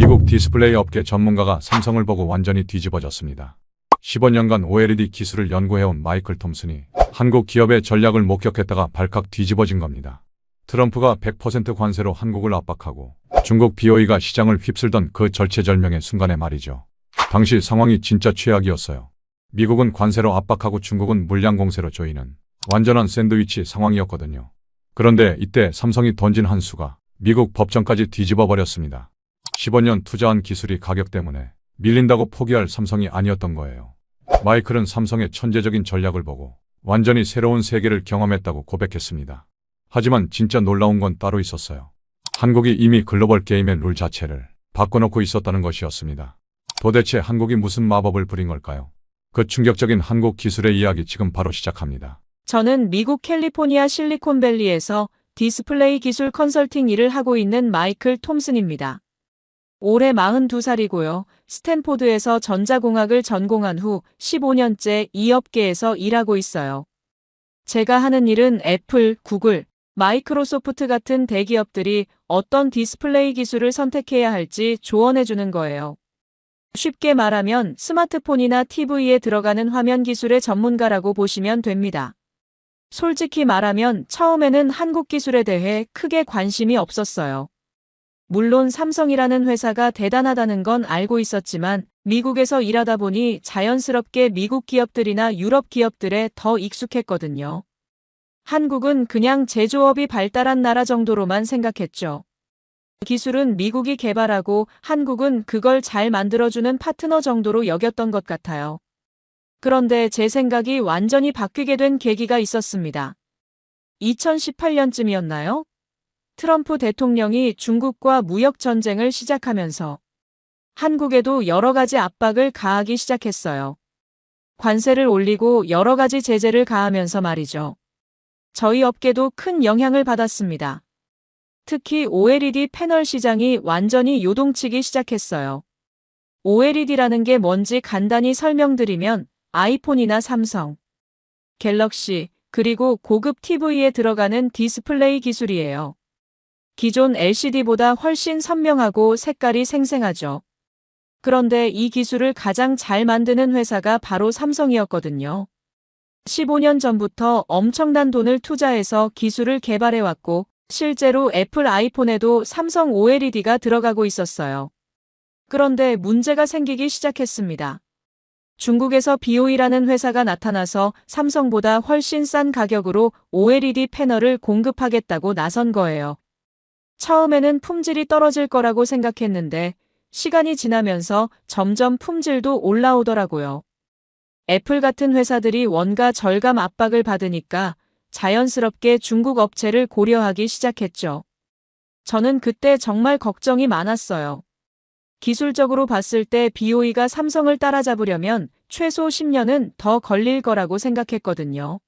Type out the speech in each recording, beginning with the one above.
미국 디스플레이 업계 전문가가 삼성을 보고 완전히 뒤집어졌습니다. 15년간 OLED 기술을 연구해온 마이클 톰슨이 한국 기업의 전략을 목격했다가 발칵 뒤집어진 겁니다. 트럼프가 100% 관세로 한국을 압박하고 중국 BOE가 시장을 휩쓸던 그 절체절명의 순간에 말이죠. 당시 상황이 진짜 최악이었어요. 미국은 관세로 압박하고 중국은 물량 공세로 조이는 완전한 샌드위치 상황이었거든요. 그런데 이때 삼성이 던진 한 수가 미국 법정까지 뒤집어 버렸습니다. 15년 투자한 기술이 가격 때문에 밀린다고 포기할 삼성이 아니었던 거예요. 마이클은 삼성의 천재적인 전략을 보고 완전히 새로운 세계를 경험했다고 고백했습니다. 하지만 진짜 놀라운 건 따로 있었어요. 한국이 이미 글로벌 게임의 룰 자체를 바꿔놓고 있었다는 것이었습니다. 도대체 한국이 무슨 마법을 부린 걸까요? 그 충격적인 한국 기술의 이야기 지금 바로 시작합니다. 저는 미국 캘리포니아 실리콘밸리에서 디스플레이 기술 컨설팅 일을 하고 있는 마이클 톰슨입니다. 올해 42살이고요. 스탠포드에서 전자공학을 전공한 후 15년째 이 업계에서 일하고 있어요. 제가 하는 일은 애플, 구글, 마이크로소프트 같은 대기업들이 어떤 디스플레이 기술을 선택해야 할지 조언해주는 거예요. 쉽게 말하면 스마트폰이나 TV에 들어가는 화면 기술의 전문가라고 보시면 됩니다. 솔직히 말하면 처음에는 한국 기술에 대해 크게 관심이 없었어요. 물론 삼성이라는 회사가 대단하다는 건 알고 있었지만 미국에서 일하다 보니 자연스럽게 미국 기업들이나 유럽 기업들에 더 익숙했거든요. 한국은 그냥 제조업이 발달한 나라 정도로만 생각했죠. 기술은 미국이 개발하고 한국은 그걸 잘 만들어주는 파트너 정도로 여겼던 것 같아요. 그런데 제 생각이 완전히 바뀌게 된 계기가 있었습니다. 2018년쯤이었나요? 트럼프 대통령이 중국과 무역 전쟁을 시작하면서 한국에도 여러 가지 압박을 가하기 시작했어요. 관세를 올리고 여러 가지 제재를 가하면서 말이죠. 저희 업계도 큰 영향을 받았습니다. 특히 OLED 패널 시장이 완전히 요동치기 시작했어요. OLED라는 게 뭔지 간단히 설명드리면 아이폰이나 삼성, 갤럭시, 그리고 고급 TV에 들어가는 디스플레이 기술이에요. 기존 LCD보다 훨씬 선명하고 색깔이 생생하죠. 그런데 이 기술을 가장 잘 만드는 회사가 바로 삼성이었거든요. 15년 전부터 엄청난 돈을 투자해서 기술을 개발해왔고 실제로 애플 아이폰에도 삼성 OLED가 들어가고 있었어요. 그런데 문제가 생기기 시작했습니다. 중국에서 BOE라는 회사가 나타나서 삼성보다 훨씬 싼 가격으로 OLED 패널을 공급하겠다고 나선 거예요. 처음에는 품질이 떨어질 거라고 생각했는데 시간이 지나면서 점점 품질도 올라오더라고요. 애플 같은 회사들이 원가 절감 압박을 받으니까 자연스럽게 중국 업체를 고려하기 시작했죠. 저는 그때 정말 걱정이 많았어요. 기술적으로 봤을 때 BOE가 삼성을 따라잡으려면 최소 10년은 더 걸릴 거라고 생각했거든요.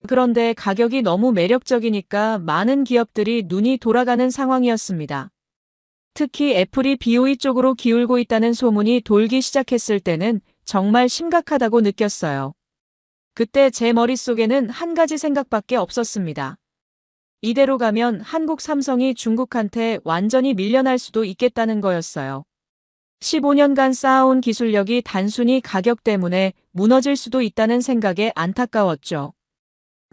그런데 가격이 너무 매력적이니까 많은 기업들이 눈이 돌아가는 상황이었습니다. 특히 애플이 BOE 쪽으로 기울고 있다는 소문이 돌기 시작했을 때는 정말 심각하다고 느꼈어요. 그때 제 머릿속에는 한 가지 생각밖에 없었습니다. 이대로 가면 한국 삼성이 중국한테 완전히 밀려날 수도 있겠다는 거였어요. 15년간 쌓아온 기술력이 단순히 가격 때문에 무너질 수도 있다는 생각에 안타까웠죠.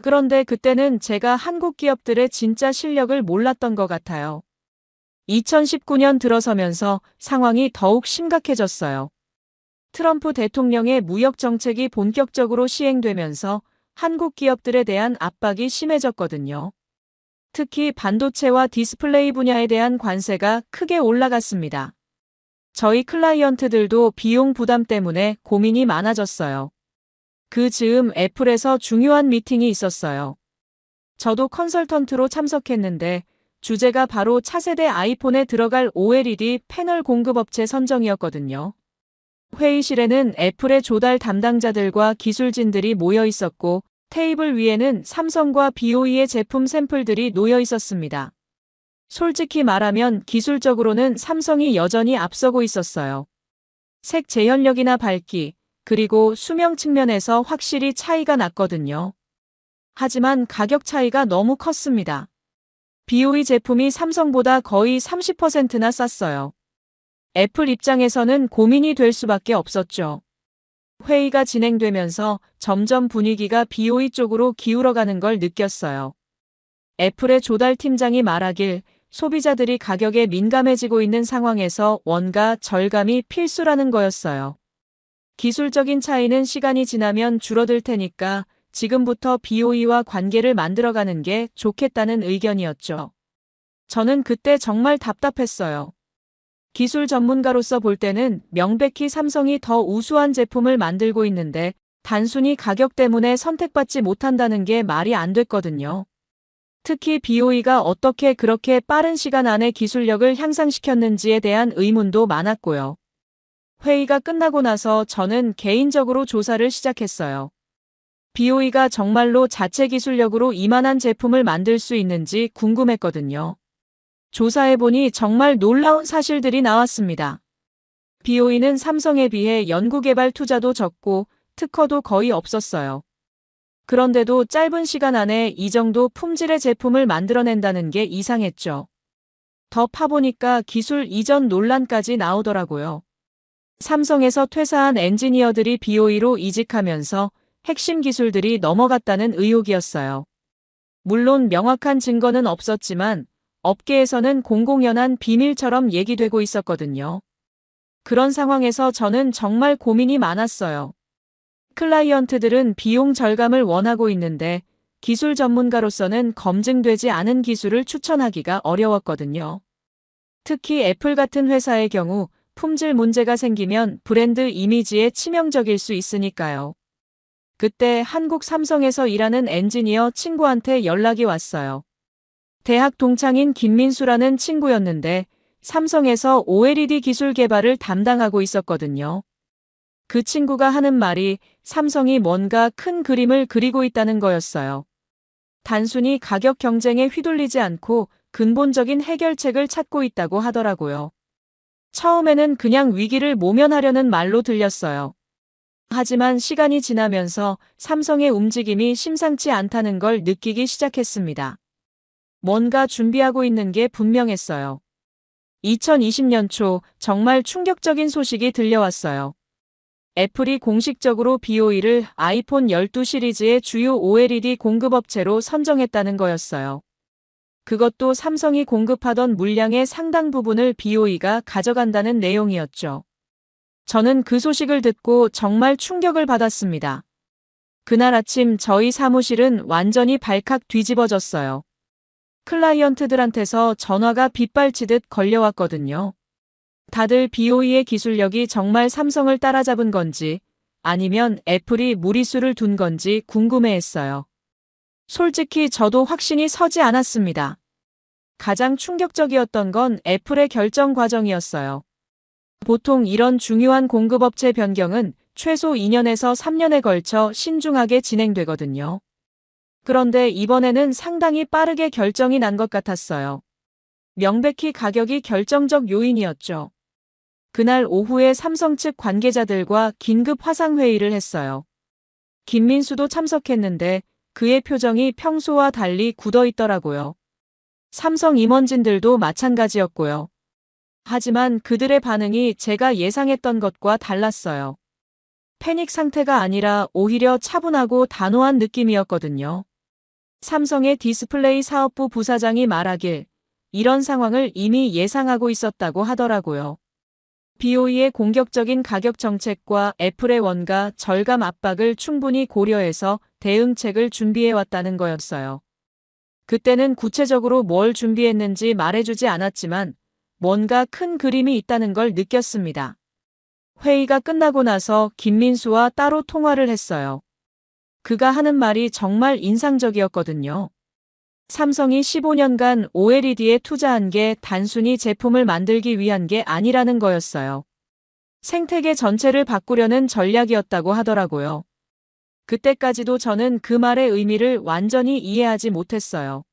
그런데 그때는 제가 한국 기업들의 진짜 실력을 몰랐던 것 같아요. 2019년 들어서면서 상황이 더욱 심각해졌어요. 트럼프 대통령의 무역 정책이 본격적으로 시행되면서 한국 기업들에 대한 압박이 심해졌거든요. 특히 반도체와 디스플레이 분야에 대한 관세가 크게 올라갔습니다. 저희 클라이언트들도 비용 부담 때문에 고민이 많아졌어요. 그 즈음 애플에서 중요한 미팅이 있었어요. 저도 컨설턴트로 참석했는데 주제가 바로 차세대 아이폰에 들어갈 OLED 패널 공급업체 선정이었거든요. 회의실에는 애플의 조달 담당자들과 기술진들이 모여 있었고 테이블 위에는 삼성과 BOE의 제품 샘플들이 놓여 있었습니다. 솔직히 말하면 기술적으로는 삼성이 여전히 앞서고 있었어요. 색 재현력이나 밝기, 그리고 수명 측면에서 확실히 차이가 났거든요. 하지만 가격 차이가 너무 컸습니다. BOE 제품이 삼성보다 거의 30%나 쌌어요. 애플 입장에서는 고민이 될 수밖에 없었죠. 회의가 진행되면서 점점 분위기가 BOE 쪽으로 기울어가는 걸 느꼈어요. 애플의 조달 팀장이 말하길 소비자들이 가격에 민감해지고 있는 상황에서 원가 절감이 필수라는 거였어요. 기술적인 차이는 시간이 지나면 줄어들 테니까 지금부터 BOE와 관계를 만들어가는 게 좋겠다는 의견이었죠. 저는 그때 정말 답답했어요. 기술 전문가로서 볼 때는 명백히 삼성이 더 우수한 제품을 만들고 있는데 단순히 가격 때문에 선택받지 못한다는 게 말이 안 됐거든요. 특히 BOE가 어떻게 그렇게 빠른 시간 안에 기술력을 향상시켰는지에 대한 의문도 많았고요. 회의가 끝나고 나서 저는 개인적으로 조사를 시작했어요. BOE가 정말로 자체 기술력으로 이만한 제품을 만들 수 있는지 궁금했거든요. 조사해보니 정말 놀라운 사실들이 나왔습니다. BOE는 삼성에 비해 연구개발 투자도 적고 특허도 거의 없었어요. 그런데도 짧은 시간 안에 이 정도 품질의 제품을 만들어낸다는 게 이상했죠. 더 파보니까 기술 이전 논란까지 나오더라고요. 삼성에서 퇴사한 엔지니어들이 BOE로 이직하면서 핵심 기술들이 넘어갔다는 의혹이었어요. 물론 명확한 증거는 없었지만 업계에서는 공공연한 비밀처럼 얘기되고 있었거든요. 그런 상황에서 저는 정말 고민이 많았어요. 클라이언트들은 비용 절감을 원하고 있는데 기술 전문가로서는 검증되지 않은 기술을 추천하기가 어려웠거든요. 특히 애플 같은 회사의 경우 품질 문제가 생기면 브랜드 이미지에 치명적일 수 있으니까요. 그때 한국 삼성에서 일하는 엔지니어 친구한테 연락이 왔어요. 대학 동창인 김민수라는 친구였는데 삼성에서 OLED 기술 개발을 담당하고 있었거든요. 그 친구가 하는 말이 삼성이 뭔가 큰 그림을 그리고 있다는 거였어요. 단순히 가격 경쟁에 휘둘리지 않고 근본적인 해결책을 찾고 있다고 하더라고요. 처음에는 그냥 위기를 모면하려는 말로 들렸어요. 하지만 시간이 지나면서 삼성의 움직임이 심상치 않다는 걸 느끼기 시작했습니다. 뭔가 준비하고 있는 게 분명했어요. 2020년 초 정말 충격적인 소식이 들려왔어요. 애플이 공식적으로 BOE를 아이폰 12 시리즈의 주요 OLED 공급업체로 선정했다는 거였어요. 그것도 삼성이 공급하던 물량의 상당 부분을 BOE가 가져간다는 내용이었죠. 저는 그 소식을 듣고 정말 충격을 받았습니다. 그날 아침 저희 사무실은 완전히 발칵 뒤집어졌어요. 클라이언트들한테서 전화가 빗발치듯 걸려왔거든요. 다들 BOE의 기술력이 정말 삼성을 따라잡은 건지 아니면 애플이 무리수를 둔 건지 궁금해했어요. 솔직히 저도 확신이 서지 않았습니다. 가장 충격적이었던 건 애플의 결정 과정이었어요. 보통 이런 중요한 공급업체 변경은 최소 2년에서 3년에 걸쳐 신중하게 진행되거든요. 그런데 이번에는 상당히 빠르게 결정이 난 것 같았어요. 명백히 가격이 결정적 요인이었죠. 그날 오후에 삼성 측 관계자들과 긴급 화상회의를 했어요. 김민수도 참석했는데 그의 표정이 평소와 달리 굳어 있더라고요. 삼성 임원진들도 마찬가지였고요. 하지만 그들의 반응이 제가 예상했던 것과 달랐어요. 패닉 상태가 아니라 오히려 차분하고 단호한 느낌이었거든요. 삼성의 디스플레이 사업부 부사장이 말하길 이런 상황을 이미 예상하고 있었다고 하더라고요. BOE의 공격적인 가격 정책과 애플의 원가 절감 압박을 충분히 고려해서 대응책을 준비해왔다는 거였어요. 그때는 구체적으로 뭘 준비했는지 말해주지 않았지만 뭔가 큰 그림이 있다는 걸 느꼈습니다. 회의가 끝나고 나서 김민수와 따로 통화를 했어요. 그가 하는 말이 정말 인상적이었거든요. 삼성이 15년간 OLED에 투자한 게 단순히 제품을 만들기 위한 게 아니라는 거였어요. 생태계 전체를 바꾸려는 전략이었다고 하더라고요. 그때까지도 저는 그 말의 의미를 완전히 이해하지 못했어요.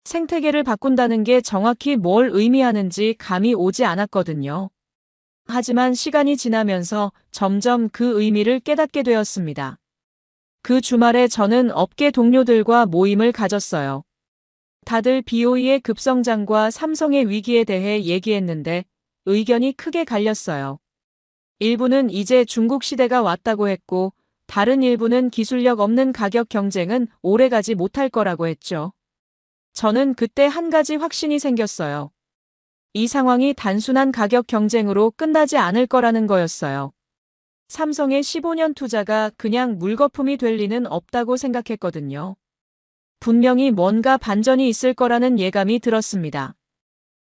생태계를 바꾼다는 게 정확히 뭘 의미하는지 감이 오지 않았거든요. 하지만 시간이 지나면서 점점 그 의미를 깨닫게 되었습니다. 그 주말에 저는 업계 동료들과 모임을 가졌어요. 다들 BOE의 급성장과 삼성의 위기에 대해 얘기했는데 의견이 크게 갈렸어요. 일부는 이제 중국 시대가 왔다고 했고, 다른 일부는 기술력 없는 가격 경쟁은 오래가지 못할 거라고 했죠. 저는 그때 한 가지 확신이 생겼어요. 이 상황이 단순한 가격 경쟁으로 끝나지 않을 거라는 거였어요. 삼성의 15년 투자가 그냥 물거품이 될 리는 없다고 생각했거든요. 분명히 뭔가 반전이 있을 거라는 예감이 들었습니다.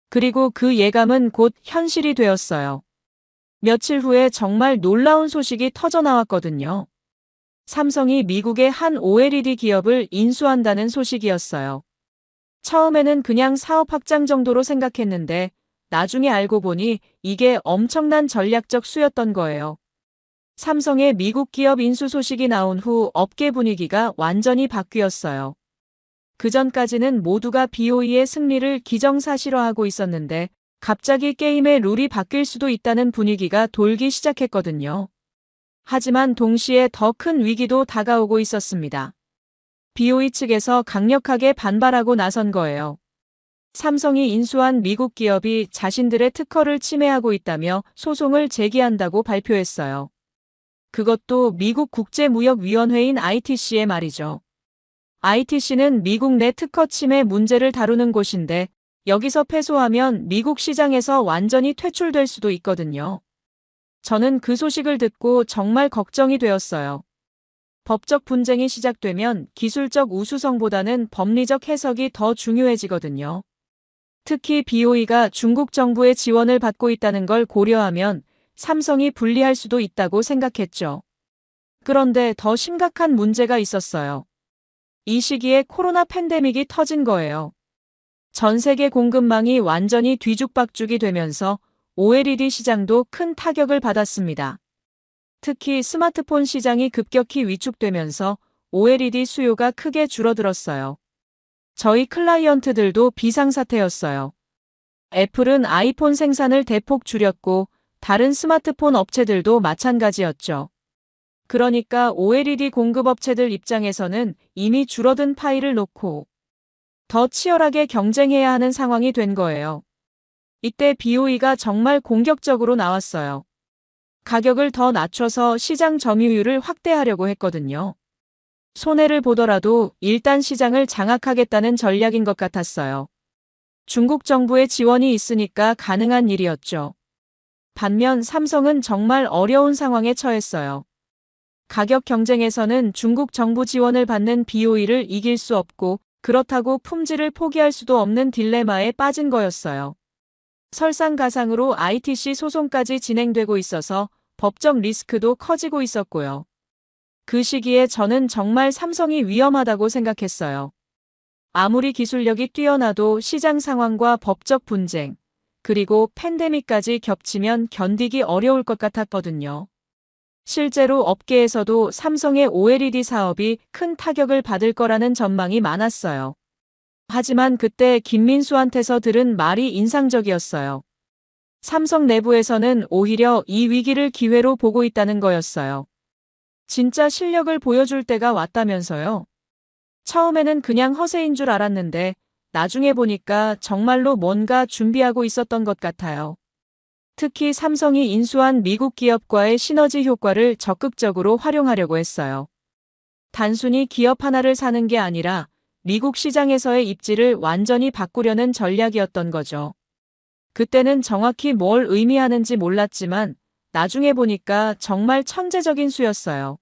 그리고 그 예감은 곧 현실이 되었어요. 며칠 후에 정말 놀라운 소식이 터져 나왔거든요. 삼성이 미국의 한 OLED 기업을 인수한다는 소식이었어요. 처음에는 그냥 사업 확장 정도로 생각했는데 나중에 알고 보니 이게 엄청난 전략적 수였던 거예요. 삼성의 미국 기업 인수 소식이 나온 후 업계 분위기가 완전히 바뀌었어요. 그전까지는 모두가 BOE의 승리를 기정사실화하고 있었는데 갑자기 게임의 룰이 바뀔 수도 있다는 분위기가 돌기 시작했거든요. 하지만 동시에 더 큰 위기도 다가오고 있었습니다. BOE 측에서 강력하게 반발하고 나선 거예요. 삼성이 인수한 미국 기업이 자신들의 특허를 침해하고 있다며 소송을 제기한다고 발표했어요. 그것도 미국 국제무역위원회인 ITC의 말이죠. ITC는 미국 내 특허 침해 문제를 다루는 곳인데 여기서 패소하면 미국 시장에서 완전히 퇴출될 수도 있거든요. 저는 그 소식을 듣고 정말 걱정이 되었어요. 법적 분쟁이 시작되면 기술적 우수성보다는 법리적 해석이 더 중요해지거든요. 특히 BOE가 중국 정부의 지원을 받고 있다는 걸 고려하면 삼성이 불리할 수도 있다고 생각했죠. 그런데 더 심각한 문제가 있었어요. 이 시기에 코로나 팬데믹이 터진 거예요. 전 세계 공급망이 완전히 뒤죽박죽이 되면서 OLED 시장도 큰 타격을 받았습니다. 특히 스마트폰 시장이 급격히 위축되면서 OLED 수요가 크게 줄어들었어요. 저희 클라이언트들도 비상사태였어요. 애플은 아이폰 생산을 대폭 줄였고 다른 스마트폰 업체들도 마찬가지였죠. 그러니까 OLED 공급업체들 입장에서는 이미 줄어든 파일을 놓고 더 치열하게 경쟁해야 하는 상황이 된 거예요. 이때 BOE가 정말 공격적으로 나왔어요. 가격을 더 낮춰서 시장 점유율을 확대하려고 했거든요. 손해를 보더라도 일단 시장을 장악하겠다는 전략인 것 같았어요. 중국 정부의 지원이 있으니까 가능한 일이었죠. 반면 삼성은 정말 어려운 상황에 처했어요. 가격 경쟁에서는 중국 정부 지원을 받는 BOE를 이길 수 없고 그렇다고 품질을 포기할 수도 없는 딜레마에 빠진 거였어요. 설상가상으로 ITC 소송까지 진행되고 있어서 법적 리스크도 커지고 있었고요. 그 시기에 저는 정말 삼성이 위험하다고 생각했어요. 아무리 기술력이 뛰어나도 시장 상황과 법적 분쟁, 그리고 팬데믹까지 겹치면 견디기 어려울 것 같았거든요. 실제로 업계에서도 삼성의 OLED 사업이 큰 타격을 받을 거라는 전망이 많았어요. 하지만 그때 김민수한테서 들은 말이 인상적이었어요. 삼성 내부에서는 오히려 이 위기를 기회로 보고 있다는 거였어요. 진짜 실력을 보여줄 때가 왔다면서요. 처음에는 그냥 허세인 줄 알았는데 나중에 보니까 정말로 뭔가 준비하고 있었던 것 같아요. 특히 삼성이 인수한 미국 기업과의 시너지 효과를 적극적으로 활용하려고 했어요. 단순히 기업 하나를 사는 게 아니라 미국 시장에서의 입지를 완전히 바꾸려는 전략이었던 거죠. 그때는 정확히 뭘 의미하는지 몰랐지만 나중에 보니까 정말 천재적인 수였어요.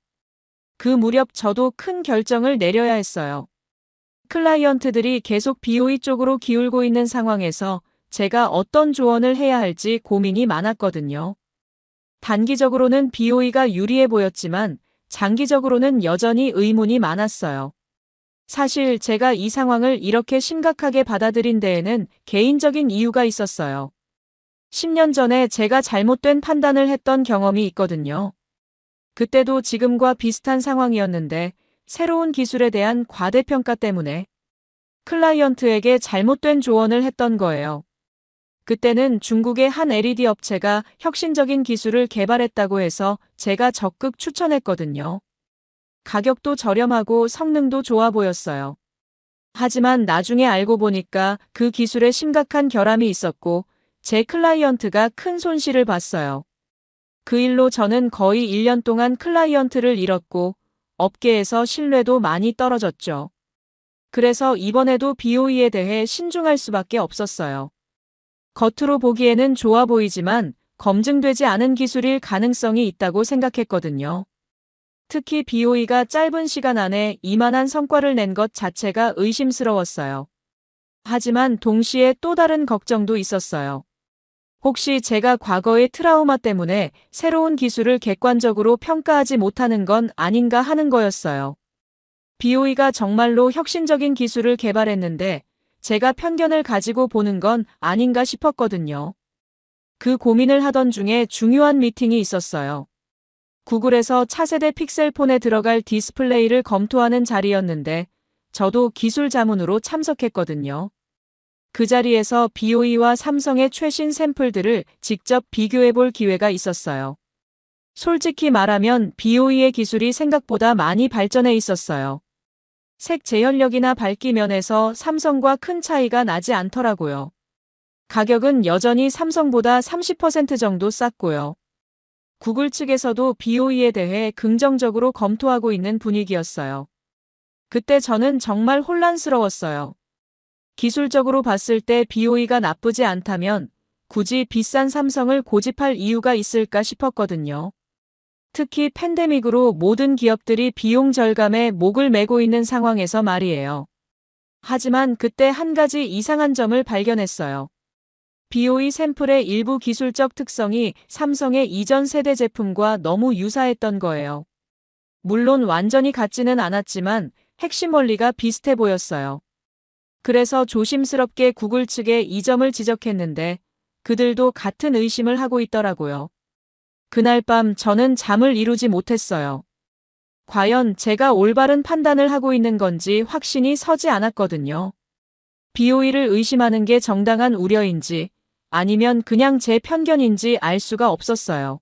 그 무렵 저도 큰 결정을 내려야 했어요. 클라이언트들이 계속 BOE 쪽으로 기울고 있는 상황에서 제가 어떤 조언을 해야 할지 고민이 많았거든요. 단기적으로는 BOE가 유리해 보였지만 장기적으로는 여전히 의문이 많았어요. 사실 제가 이 상황을 이렇게 심각하게 받아들인 데에는 개인적인 이유가 있었어요. 10년 전에 제가 잘못된 판단을 했던 경험이 있거든요. 그때도 지금과 비슷한 상황이었는데 새로운 기술에 대한 과대평가 때문에 클라이언트에게 잘못된 조언을 했던 거예요. 그때는 중국의 한 LED 업체가 혁신적인 기술을 개발했다고 해서 제가 적극 추천했거든요. 가격도 저렴하고 성능도 좋아 보였어요. 하지만 나중에 알고 보니까 그 기술에 심각한 결함이 있었고 제 클라이언트가 큰 손실을 봤어요. 그 일로 저는 거의 1년 동안 클라이언트를 잃었고 업계에서 신뢰도 많이 떨어졌죠. 그래서 이번에도 BOE에 대해 신중할 수밖에 없었어요. 겉으로 보기에는 좋아 보이지만 검증되지 않은 기술일 가능성이 있다고 생각했거든요. 특히 BOE가 짧은 시간 안에 이만한 성과를 낸 것 자체가 의심스러웠어요. 하지만 동시에 또 다른 걱정도 있었어요. 혹시 제가 과거의 트라우마 때문에 새로운 기술을 객관적으로 평가하지 못하는 건 아닌가 하는 거였어요. BOE가 정말로 혁신적인 기술을 개발했는데 제가 편견을 가지고 보는 건 아닌가 싶었거든요. 그 고민을 하던 중에 중요한 미팅이 있었어요. 구글에서 차세대 픽셀폰에 들어갈 디스플레이를 검토하는 자리였는데 저도 기술 자문으로 참석했거든요. 그 자리에서 BOE와 삼성의 최신 샘플들을 직접 비교해 볼 기회가 있었어요. 솔직히 말하면 BOE의 기술이 생각보다 많이 발전해 있었어요. 색 재현력이나 밝기 면에서 삼성과 큰 차이가 나지 않더라고요. 가격은 여전히 삼성보다 30% 정도 쌌고요. 구글 측에서도 BOE에 대해 긍정적으로 검토하고 있는 분위기였어요. 그때 저는 정말 혼란스러웠어요. 기술적으로 봤을 때 BOE가 나쁘지 않다면 굳이 비싼 삼성을 고집할 이유가 있을까 싶었거든요. 특히 팬데믹으로 모든 기업들이 비용 절감에 목을 매고 있는 상황에서 말이에요. 하지만 그때 한 가지 이상한 점을 발견했어요. BOE 샘플의 일부 기술적 특성이 삼성의 이전 세대 제품과 너무 유사했던 거예요. 물론 완전히 같지는 않았지만 핵심 원리가 비슷해 보였어요. 그래서 조심스럽게 구글 측에 이 점을 지적했는데 그들도 같은 의심을 하고 있더라고요. 그날 밤 저는 잠을 이루지 못했어요. 과연 제가 올바른 판단을 하고 있는 건지 확신이 서지 않았거든요. BOE를 의심하는 게 정당한 우려인지 아니면 그냥 제 편견인지 알 수가 없었어요.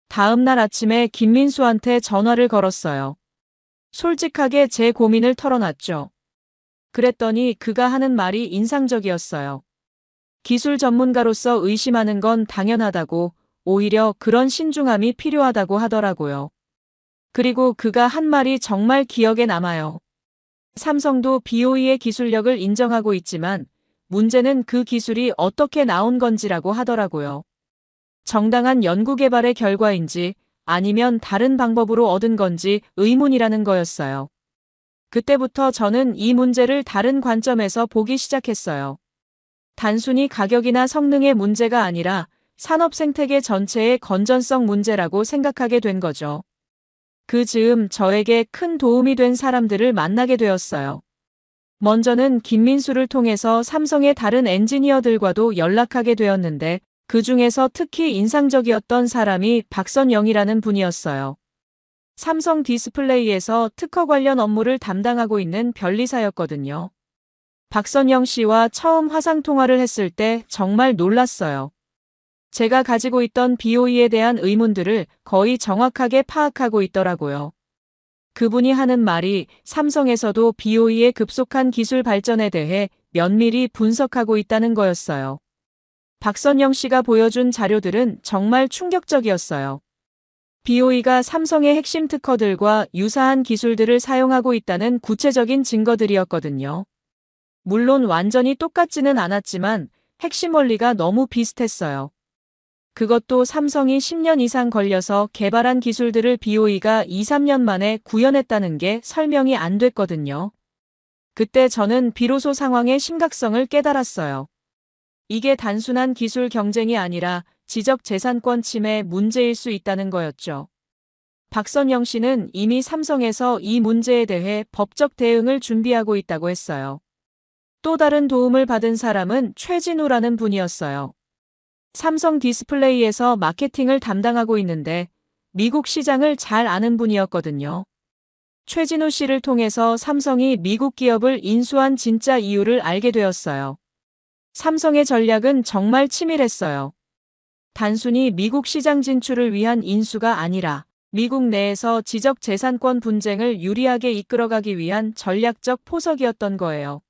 다음 날 아침에 김민수한테 전화를 걸었어요. 솔직하게 제 고민을 털어놨죠. 그랬더니 그가 하는 말이 인상적이었어요. 기술 전문가로서 의심하는 건 당연하다고, 오히려 그런 신중함이 필요하다고 하더라고요. 그리고 그가 한 말이 정말 기억에 남아요. 삼성도 BOE의 기술력을 인정하고 있지만 문제는 그 기술이 어떻게 나온 건지라고 하더라고요. 정당한 연구개발의 결과인지 아니면 다른 방법으로 얻은 건지 의문이라는 거였어요. 그때부터 저는 이 문제를 다른 관점에서 보기 시작했어요. 단순히 가격이나 성능의 문제가 아니라 산업 생태계 전체의 건전성 문제라고 생각하게 된 거죠. 그 즈음 저에게 큰 도움이 된 사람들을 만나게 되었어요. 먼저는 김민수를 통해서 삼성의 다른 엔지니어들과도 연락하게 되었는데 그 중에서 특히 인상적이었던 사람이 박선영이라는 분이었어요. 삼성 디스플레이에서 특허 관련 업무를 담당하고 있는 변리사였거든요. 박선영 씨와 처음 화상통화를 했을 때 정말 놀랐어요. 제가 가지고 있던 BOE에 대한 의문들을 거의 정확하게 파악하고 있더라고요. 그분이 하는 말이 삼성에서도 BOE의 급속한 기술 발전에 대해 면밀히 분석하고 있다는 거였어요. 박선영 씨가 보여준 자료들은 정말 충격적이었어요. BOE가 삼성의 핵심 특허들과 유사한 기술들을 사용하고 있다는 구체적인 증거들이었거든요. 물론 완전히 똑같지는 않았지만 핵심 원리가 너무 비슷했어요. 그것도 삼성이 10년 이상 걸려서 개발한 기술들을 BOE가 2, 3년 만에 구현했다는 게 설명이 안 됐거든요. 그때 저는 비로소 상황의 심각성을 깨달았어요. 이게 단순한 기술 경쟁이 아니라 지적 재산권 침해 문제일 수 있다는 거였죠. 박선영 씨는 이미 삼성에서 이 문제에 대해 법적 대응을 준비하고 있다고 했어요. 또 다른 도움을 받은 사람은 최진우라는 분이었어요. 삼성 디스플레이에서 마케팅을 담당하고 있는데 미국 시장을 잘 아는 분이었거든요. 최진우 씨를 통해서 삼성이 미국 기업을 인수한 진짜 이유를 알게 되었어요. 삼성의 전략은 정말 치밀했어요. 단순히 미국 시장 진출을 위한 인수가 아니라 미국 내에서 지적 재산권 분쟁을 유리하게 이끌어가기 위한 전략적 포석이었던 거예요.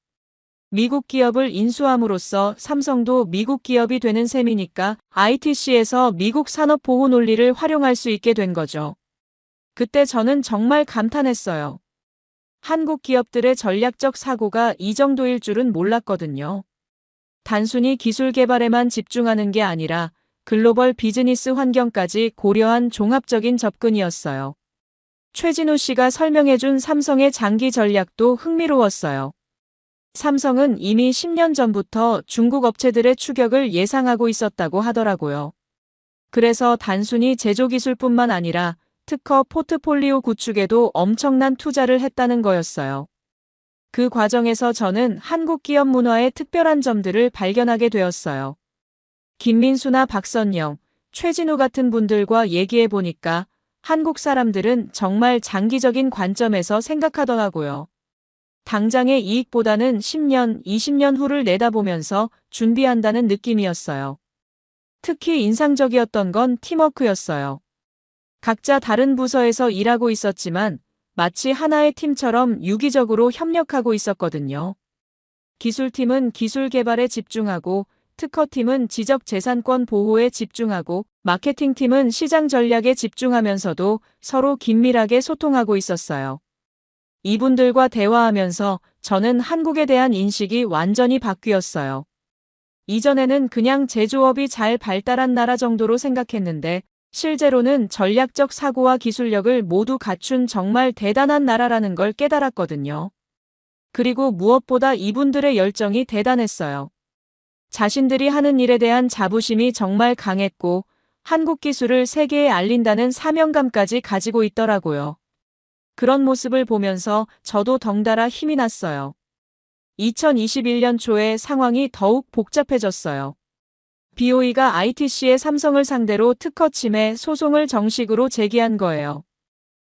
미국 기업을 인수함으로써 삼성도 미국 기업이 되는 셈이니까 ITC에서 미국 산업 보호 논리를 활용할 수 있게 된 거죠. 그때 저는 정말 감탄했어요. 한국 기업들의 전략적 사고가 이 정도일 줄은 몰랐거든요. 단순히 기술 개발에만 집중하는 게 아니라 글로벌 비즈니스 환경까지 고려한 종합적인 접근이었어요. 최진우 씨가 설명해준 삼성의 장기 전략도 흥미로웠어요. 삼성은 이미 10년 전부터 중국 업체들의 추격을 예상하고 있었다고 하더라고요. 그래서 단순히 제조 기술뿐만 아니라 특허 포트폴리오 구축에도 엄청난 투자를 했다는 거였어요. 그 과정에서 저는 한국 기업 문화의 특별한 점들을 발견하게 되었어요. 김민수나 박선영, 최진우 같은 분들과 얘기해 보니까 한국 사람들은 정말 장기적인 관점에서 생각하더라고요. 당장의 이익보다는 10년, 20년 후를 내다보면서 준비한다는 느낌이었어요. 특히 인상적이었던 건 팀워크였어요. 각자 다른 부서에서 일하고 있었지만 마치 하나의 팀처럼 유기적으로 협력하고 있었거든요. 기술팀은 기술 개발에 집중하고, 특허팀은 지적재산권 보호에 집중하고, 마케팅팀은 시장 전략에 집중하면서도 서로 긴밀하게 소통하고 있었어요. 이분들과 대화하면서 저는 한국에 대한 인식이 완전히 바뀌었어요. 이전에는 그냥 제조업이 잘 발달한 나라 정도로 생각했는데 실제로는 전략적 사고와 기술력을 모두 갖춘 정말 대단한 나라라는 걸 깨달았거든요. 그리고 무엇보다 이분들의 열정이 대단했어요. 자신들이 하는 일에 대한 자부심이 정말 강했고 한국 기술을 세계에 알린다는 사명감까지 가지고 있더라고요. 그런 모습을 보면서 저도 덩달아 힘이 났어요. 2021년 초에 상황이 더욱 복잡해졌어요. BOE가 ITC의 삼성을 상대로 특허 침해 소송을 정식으로 제기한 거예요.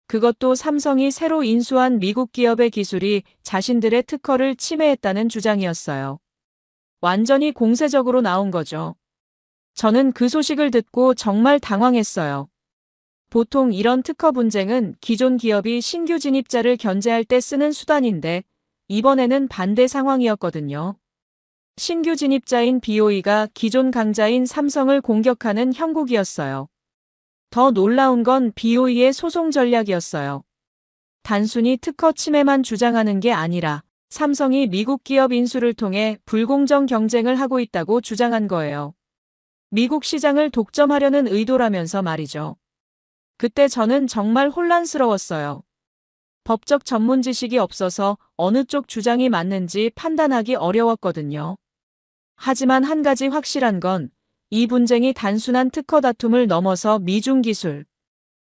그것도 삼성이 새로 인수한 미국 기업의 기술이 자신들의 특허를 침해했다는 주장이었어요. 완전히 공세적으로 나온 거죠. 저는 그 소식을 듣고 정말 당황했어요. 보통 이런 특허 분쟁은 기존 기업이 신규 진입자를 견제할 때 쓰는 수단인데 이번에는 반대 상황이었거든요. 신규 진입자인 BOE가 기존 강자인 삼성을 공격하는 형국이었어요. 더 놀라운 건 BOE의 소송 전략이었어요. 단순히 특허 침해만 주장하는 게 아니라 삼성이 미국 기업 인수를 통해 불공정 경쟁을 하고 있다고 주장한 거예요. 미국 시장을 독점하려는 의도라면서 말이죠. 그때 저는 정말 혼란스러웠어요. 법적 전문 지식이 없어서 어느 쪽 주장이 맞는지 판단하기 어려웠거든요. 하지만 한 가지 확실한 건 이 분쟁이 단순한 특허 다툼을 넘어서 미중 기술,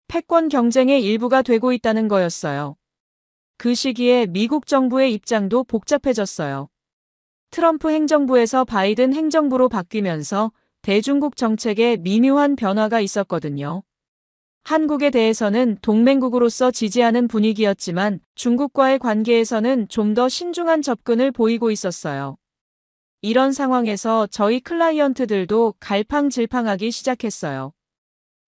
패권 경쟁의 일부가 되고 있다는 거였어요. 그 시기에 미국 정부의 입장도 복잡해졌어요. 트럼프 행정부에서 바이든 행정부로 바뀌면서 대중국 정책에 미묘한 변화가 있었거든요. 한국에 대해서는 동맹국으로서 지지하는 분위기였지만 중국과의 관계에서는 좀 더 신중한 접근을 보이고 있었어요. 이런 상황에서 저희 클라이언트들도 갈팡질팡하기 시작했어요.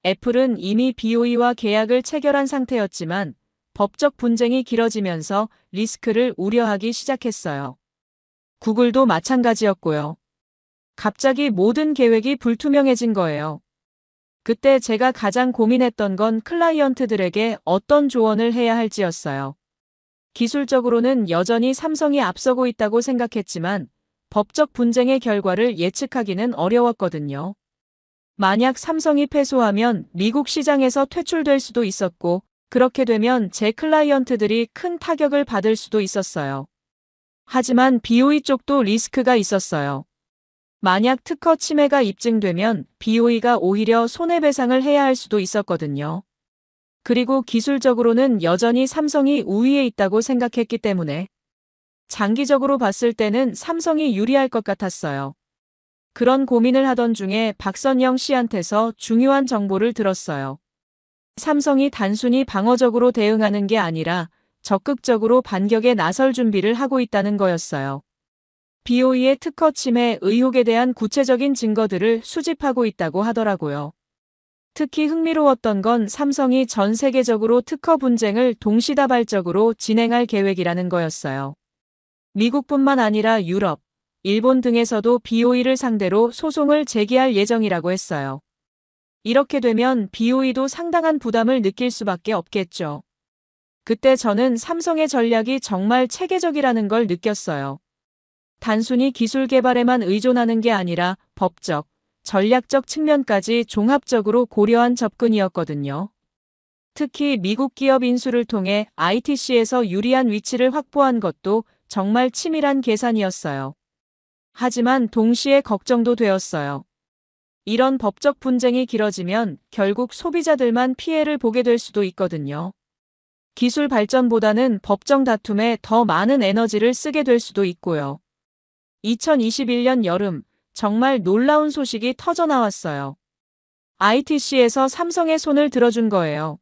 애플은 이미 BOE와 계약을 체결한 상태였지만 법적 분쟁이 길어지면서 리스크를 우려하기 시작했어요. 구글도 마찬가지였고요. 갑자기 모든 계획이 불투명해진 거예요. 그때 제가 가장 고민했던 건 클라이언트들에게 어떤 조언을 해야 할지였어요. 기술적으로는 여전히 삼성이 앞서고 있다고 생각했지만 법적 분쟁의 결과를 예측하기는 어려웠거든요. 만약 삼성이 패소하면 미국 시장에서 퇴출될 수도 있었고 그렇게 되면 제 클라이언트들이 큰 타격을 받을 수도 있었어요. 하지만 BOE 쪽도 리스크가 있었어요. 만약 특허 침해가 입증되면 BOE가 오히려 손해배상을 해야 할 수도 있었거든요. 그리고 기술적으로는 여전히 삼성이 우위에 있다고 생각했기 때문에 장기적으로 봤을 때는 삼성이 유리할 것 같았어요. 그런 고민을 하던 중에 박선영 씨한테서 중요한 정보를 들었어요. 삼성이 단순히 방어적으로 대응하는 게 아니라 적극적으로 반격에 나설 준비를 하고 있다는 거였어요. BOE의 특허 침해 의혹에 대한 구체적인 증거들을 수집하고 있다고 하더라고요. 특히 흥미로웠던 건 삼성이 전 세계적으로 특허 분쟁을 동시다발적으로 진행할 계획이라는 거였어요. 미국뿐만 아니라 유럽, 일본 등에서도 BOE를 상대로 소송을 제기할 예정이라고 했어요. 이렇게 되면 BOE도 상당한 부담을 느낄 수밖에 없겠죠. 그때 저는 삼성의 전략이 정말 체계적이라는 걸 느꼈어요. 단순히 기술 개발에만 의존하는 게 아니라 법적, 전략적 측면까지 종합적으로 고려한 접근이었거든요. 특히 미국 기업 인수를 통해 ITC에서 유리한 위치를 확보한 것도 정말 치밀한 계산이었어요. 하지만 동시에 걱정도 되었어요. 이런 법적 분쟁이 길어지면 결국 소비자들만 피해를 보게 될 수도 있거든요. 기술 발전보다는 법정 다툼에 더 많은 에너지를 쓰게 될 수도 있고요. 2021년 여름, 정말 놀라운 소식이 터져 나왔어요. ITC에서 삼성의 손을 들어준 거예요.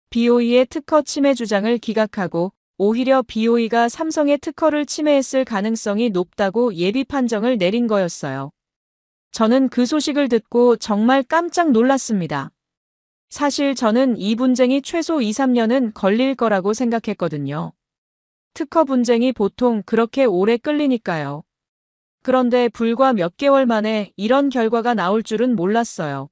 BOE의 특허 침해 주장을 기각하고 오히려 BOE가 삼성의 특허를 침해했을 가능성이 높다고 예비 판정을 내린 거였어요. 저는 그 소식을 듣고 정말 깜짝 놀랐습니다. 사실 저는 이 분쟁이 최소 2, 3년은 걸릴 거라고 생각했거든요. 특허 분쟁이 보통 그렇게 오래 끌리니까요. 그런데 불과 몇 개월 만에 이런 결과가 나올 줄은 몰랐어요.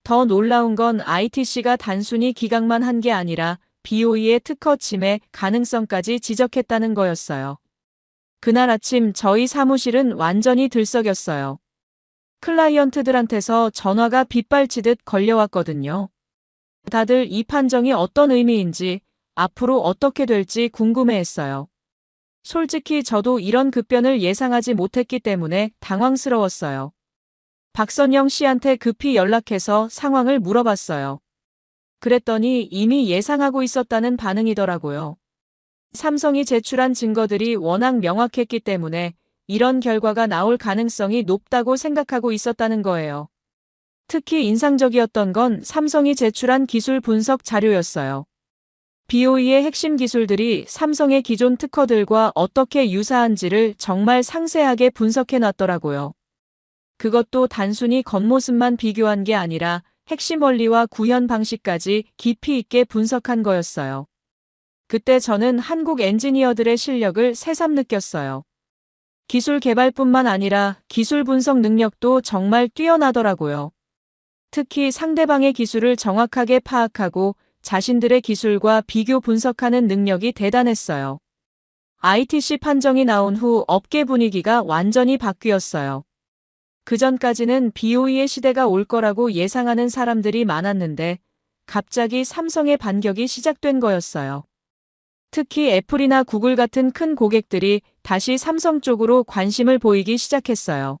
더 놀라운 건 ITC가 단순히 기각만 한 게 아니라 BOE의 특허 침해 가능성까지 지적했다는 거였어요. 그날 아침 저희 사무실은 완전히 들썩였어요. 클라이언트들한테서 전화가 빗발치듯 걸려왔거든요. 다들 이 판정이 어떤 의미인지, 앞으로 어떻게 될지 궁금해했어요. 솔직히 저도 이런 급변을 예상하지 못했기 때문에 당황스러웠어요. 박선영 씨한테 급히 연락해서 상황을 물어봤어요. 그랬더니 이미 예상하고 있었다는 반응이더라고요. 삼성이 제출한 증거들이 워낙 명확했기 때문에 이런 결과가 나올 가능성이 높다고 생각하고 있었다는 거예요. 특히 인상적이었던 건 삼성이 제출한 기술 분석 자료였어요. BOE의 핵심 기술들이 삼성의 기존 특허들과 어떻게 유사한지를 정말 상세하게 분석해 놨더라고요. 그것도 단순히 겉모습만 비교한 게 아니라 핵심 원리와 구현 방식까지 깊이 있게 분석한 거였어요. 그때 저는 한국 엔지니어들의 실력을 새삼 느꼈어요. 기술 개발뿐만 아니라 기술 분석 능력도 정말 뛰어나더라고요. 특히 상대방의 기술을 정확하게 파악하고 자신들의 기술과 비교 분석하는 능력이 대단했어요. ITC 판정이 나온 후 업계 분위기가 완전히 바뀌었어요. 그전까지는 BOE의 시대가 올 거라고 예상하는 사람들이 많았는데 갑자기 삼성의 반격이 시작된 거였어요. 특히 애플이나 구글 같은 큰 고객들이 다시 삼성 쪽으로 관심을 보이기 시작했어요.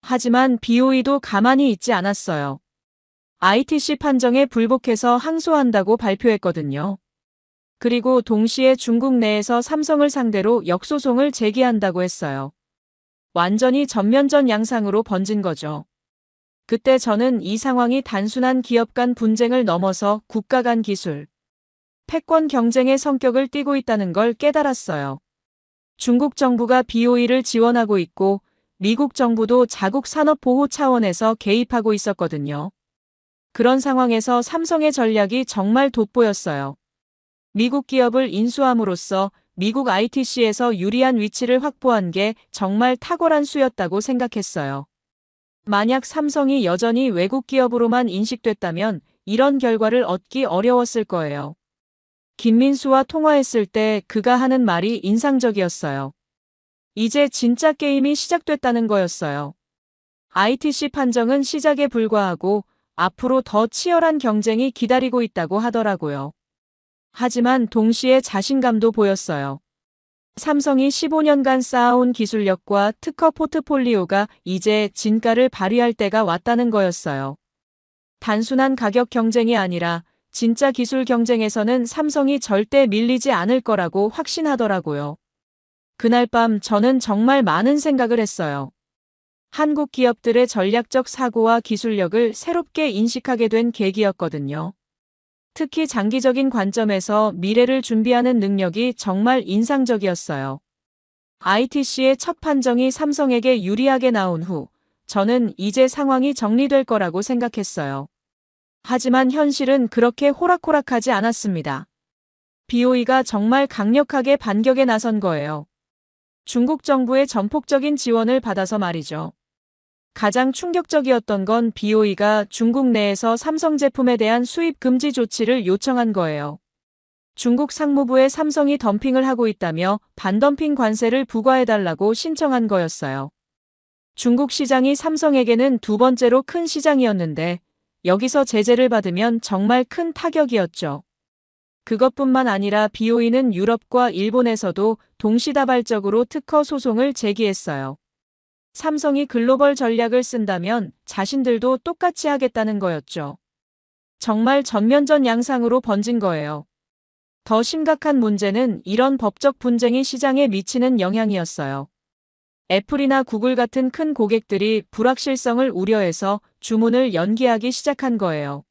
하지만 BOE도 가만히 있지 않았어요. ITC 판정에 불복해서 항소한다고 발표했거든요. 그리고 동시에 중국 내에서 삼성을 상대로 역소송을 제기한다고 했어요. 완전히 전면전 양상으로 번진 거죠. 그때 저는 이 상황이 단순한 기업 간 분쟁을 넘어서 국가 간 기술, 패권 경쟁의 성격을 띠고 있다는 걸 깨달았어요. 중국 정부가 BOE를 지원하고 있고 미국 정부도 자국 산업 보호 차원에서 개입하고 있었거든요. 그런 상황에서 삼성의 전략이 정말 돋보였어요. 미국 기업을 인수함으로써 미국 ITC에서 유리한 위치를 확보한 게 정말 탁월한 수였다고 생각했어요. 만약 삼성이 여전히 외국 기업으로만 인식됐다면 이런 결과를 얻기 어려웠을 거예요. 김민수와 통화했을 때 그가 하는 말이 인상적이었어요. 이제 진짜 게임이 시작됐다는 거였어요. ITC 판정은 시작에 불과하고 앞으로 더 치열한 경쟁이 기다리고 있다고 하더라고요. 하지만 동시에 자신감도 보였어요. 삼성이 15년간 쌓아온 기술력과 특허 포트폴리오가 이제 진가를 발휘할 때가 왔다는 거였어요. 단순한 가격 경쟁이 아니라 진짜 기술 경쟁에서는 삼성이 절대 밀리지 않을 거라고 확신하더라고요. 그날 밤 저는 정말 많은 생각을 했어요. 한국 기업들의 전략적 사고와 기술력을 새롭게 인식하게 된 계기였거든요. 특히 장기적인 관점에서 미래를 준비하는 능력이 정말 인상적이었어요. ITC의 첫 판정이 삼성에게 유리하게 나온 후 저는 이제 상황이 정리될 거라고 생각했어요. 하지만 현실은 그렇게 호락호락하지 않았습니다. BOE가 정말 강력하게 반격에 나선 거예요. 중국 정부의 전폭적인 지원을 받아서 말이죠. 가장 충격적이었던 건 BOE가 중국 내에서 삼성 제품에 대한 수입 금지 조치를 요청한 거예요. 중국 상무부에 삼성이 덤핑을 하고 있다며 반덤핑 관세를 부과해달라고 신청한 거였어요. 중국 시장이 삼성에게는 두 번째로 큰 시장이었는데 여기서 제재를 받으면 정말 큰 타격이었죠. 그것뿐만 아니라 BOE는 유럽과 일본에서도 동시다발적으로 특허 소송을 제기했어요. 삼성이 글로벌 전략을 쓴다면 자신들도 똑같이 하겠다는 거였죠. 정말 전면전 양상으로 번진 거예요. 더 심각한 문제는 이런 법적 분쟁이 시장에 미치는 영향이었어요. 애플이나 구글 같은 큰 고객들이 불확실성을 우려해서 주문을 연기하기 시작한 거예요.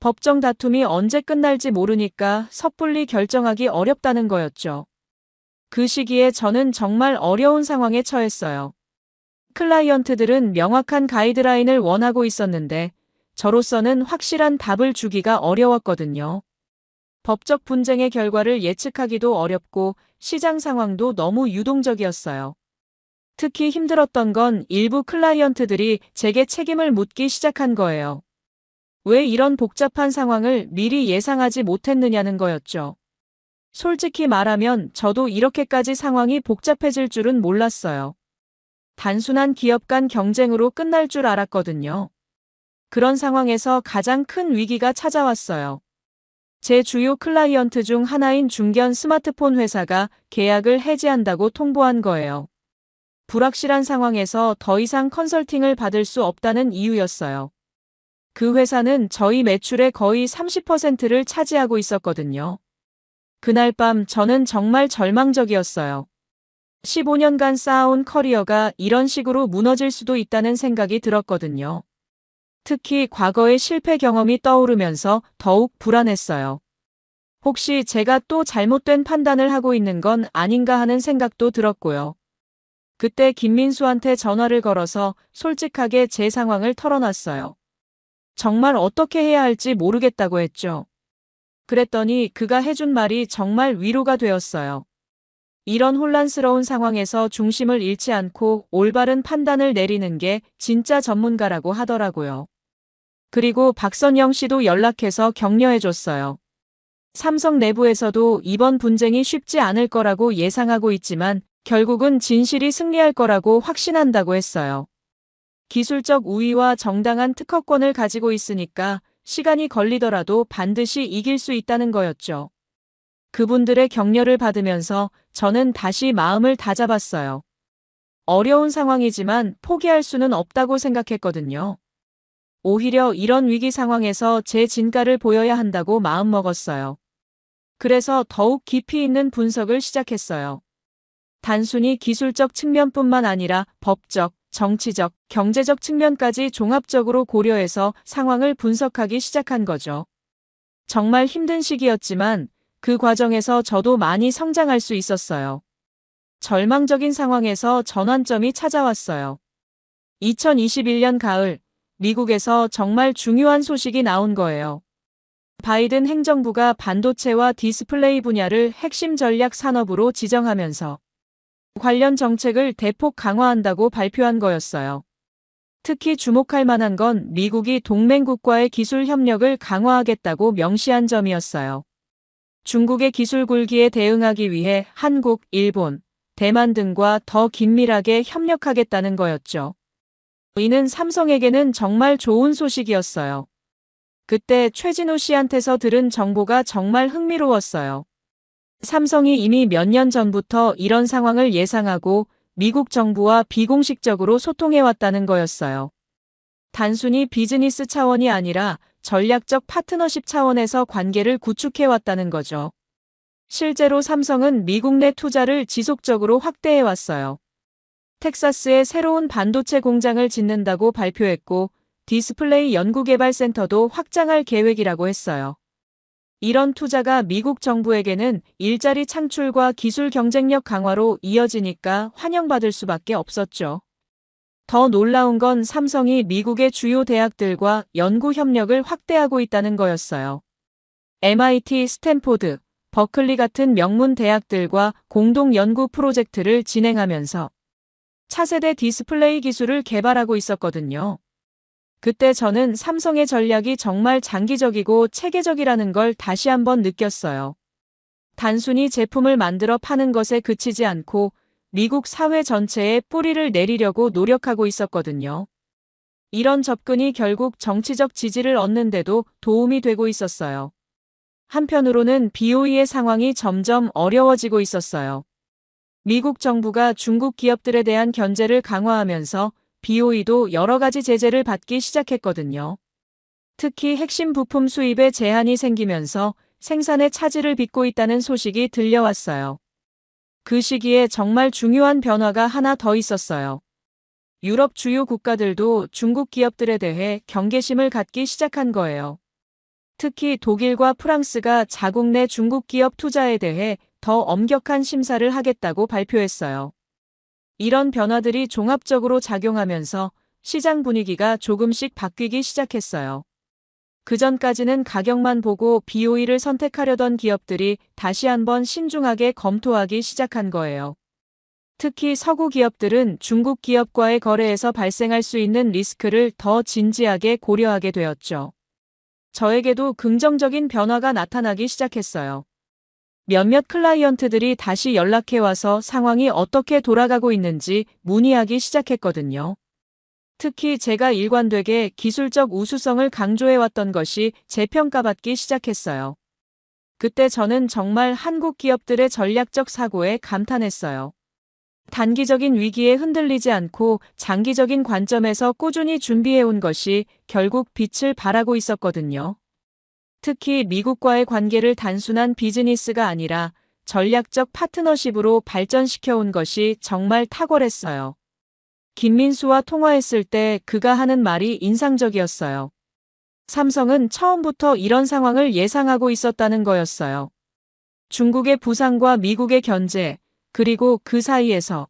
법정 다툼이 언제 끝날지 모르니까 섣불리 결정하기 어렵다는 거였죠. 그 시기에 저는 정말 어려운 상황에 처했어요. 클라이언트들은 명확한 가이드라인을 원하고 있었는데 저로서는 확실한 답을 주기가 어려웠거든요. 법적 분쟁의 결과를 예측하기도 어렵고 시장 상황도 너무 유동적이었어요. 특히 힘들었던 건 일부 클라이언트들이 제게 책임을 묻기 시작한 거예요. 왜 이런 복잡한 상황을 미리 예상하지 못했느냐는 거였죠. 솔직히 말하면 저도 이렇게까지 상황이 복잡해질 줄은 몰랐어요. 단순한 기업 간 경쟁으로 끝날 줄 알았거든요. 그런 상황에서 가장 큰 위기가 찾아왔어요. 제 주요 클라이언트 중 하나인 중견 스마트폰 회사가 계약을 해지한다고 통보한 거예요. 불확실한 상황에서 더 이상 컨설팅을 받을 수 없다는 이유였어요. 그 회사는 저희 매출의 거의 30%를 차지하고 있었거든요. 그날 밤 저는 정말 절망적이었어요. 15년간 쌓아온 커리어가 이런 식으로 무너질 수도 있다는 생각이 들었거든요. 특히 과거의 실패 경험이 떠오르면서 더욱 불안했어요. 혹시 제가 또 잘못된 판단을 하고 있는 건 아닌가 하는 생각도 들었고요. 그때 김민수한테 전화를 걸어서 솔직하게 제 상황을 털어놨어요. 정말 어떻게 해야 할지 모르겠다고 했죠. 그랬더니 그가 해준 말이 정말 위로가 되었어요. 이런 혼란스러운 상황에서 중심을 잃지 않고 올바른 판단을 내리는 게 진짜 전문가라고 하더라고요. 그리고 박선영 씨도 연락해서 격려해줬어요. 삼성 내부에서도 이번 분쟁이 쉽지 않을 거라고 예상하고 있지만 결국은 진실이 승리할 거라고 확신한다고 했어요. 기술적 우위와 정당한 특허권을 가지고 있으니까 시간이 걸리더라도 반드시 이길 수 있다는 거였죠. 그분들의 격려를 받으면서 저는 다시 마음을 다잡았어요. 어려운 상황이지만 포기할 수는 없다고 생각했거든요. 오히려 이런 위기 상황에서 제 진가를 보여야 한다고 마음먹었어요. 그래서 더욱 깊이 있는 분석을 시작했어요. 단순히 기술적 측면뿐만 아니라 법적, 정치적, 경제적 측면까지 종합적으로 고려해서 상황을 분석하기 시작한 거죠. 정말 힘든 시기였지만 그 과정에서 저도 많이 성장할 수 있었어요. 절망적인 상황에서 전환점이 찾아왔어요. 2021년 가을, 미국에서 정말 중요한 소식이 나온 거예요. 바이든 행정부가 반도체와 디스플레이 분야를 핵심 전략 산업으로 지정하면서 관련 정책을 대폭 강화한다고 발표한 거였어요. 특히 주목할 만한 건 미국이 동맹국과의 기술 협력을 강화하겠다고 명시한 점이었어요. 중국의 기술 굴기에 대응하기 위해 한국, 일본, 대만 등과 더 긴밀하게 협력하겠다는 거였죠. 이는 삼성에게는 정말 좋은 소식이었어요. 그때 최진우 씨한테서 들은 정보가 정말 흥미로웠어요. 삼성이 이미 몇 년 전부터 이런 상황을 예상하고 미국 정부와 비공식적으로 소통해왔다는 거였어요. 단순히 비즈니스 차원이 아니라 전략적 파트너십 차원에서 관계를 구축해왔다는 거죠. 실제로 삼성은 미국 내 투자를 지속적으로 확대해왔어요. 텍사스에 새로운 반도체 공장을 짓는다고 발표했고 디스플레이 연구개발센터도 확장할 계획이라고 했어요. 이런 투자가 미국 정부에게는 일자리 창출과 기술 경쟁력 강화로 이어지니까 환영받을 수밖에 없었죠. 더 놀라운 건 삼성이 미국의 주요 대학들과 연구 협력을 확대하고 있다는 거였어요. MIT, 스탠포드, 버클리 같은 명문 대학들과 공동 연구 프로젝트를 진행하면서 차세대 디스플레이 기술을 개발하고 있었거든요. 그때 저는 삼성의 전략이 정말 장기적이고 체계적이라는 걸 다시 한번 느꼈어요. 단순히 제품을 만들어 파는 것에 그치지 않고 미국 사회 전체에 뿌리를 내리려고 노력하고 있었거든요. 이런 접근이 결국 정치적 지지를 얻는데도 도움이 되고 있었어요. 한편으로는 BOE의 상황이 점점 어려워지고 있었어요. 미국 정부가 중국 기업들에 대한 견제를 강화하면서 BOE도 여러 가지 제재를 받기 시작했거든요. 특히 핵심 부품 수입에 제한이 생기면서 생산에 차질을 빚고 있다는 소식이 들려왔어요. 그 시기에 정말 중요한 변화가 하나 더 있었어요. 유럽 주요 국가들도 중국 기업들에 대해 경계심을 갖기 시작한 거예요. 특히 독일과 프랑스가 자국 내 중국 기업 투자에 대해 더 엄격한 심사를 하겠다고 발표했어요. 이런 변화들이 종합적으로 작용하면서 시장 분위기가 조금씩 바뀌기 시작했어요. 그전까지는 가격만 보고 BOE를 선택하려던 기업들이 다시 한번 신중하게 검토하기 시작한 거예요. 특히 서구 기업들은 중국 기업과의 거래에서 발생할 수 있는 리스크를 더 진지하게 고려하게 되었죠. 저에게도 긍정적인 변화가 나타나기 시작했어요. 몇몇 클라이언트들이 다시 연락해와서 상황이 어떻게 돌아가고 있는지 문의하기 시작했거든요. 특히 제가 일관되게 기술적 우수성을 강조해왔던 것이 재평가받기 시작했어요. 그때 저는 정말 한국 기업들의 전략적 사고에 감탄했어요. 단기적인 위기에 흔들리지 않고 장기적인 관점에서 꾸준히 준비해온 것이 결국 빛을 발하고 있었거든요. 특히 미국과의 관계를 단순한 비즈니스가 아니라 전략적 파트너십으로 발전시켜온 것이 정말 탁월했어요. 김민수와 통화했을 때 그가 하는 말이 인상적이었어요. 삼성은 처음부터 이런 상황을 예상하고 있었다는 거였어요. 중국의 부상과 미국의 견제, 그리고 그 사이에서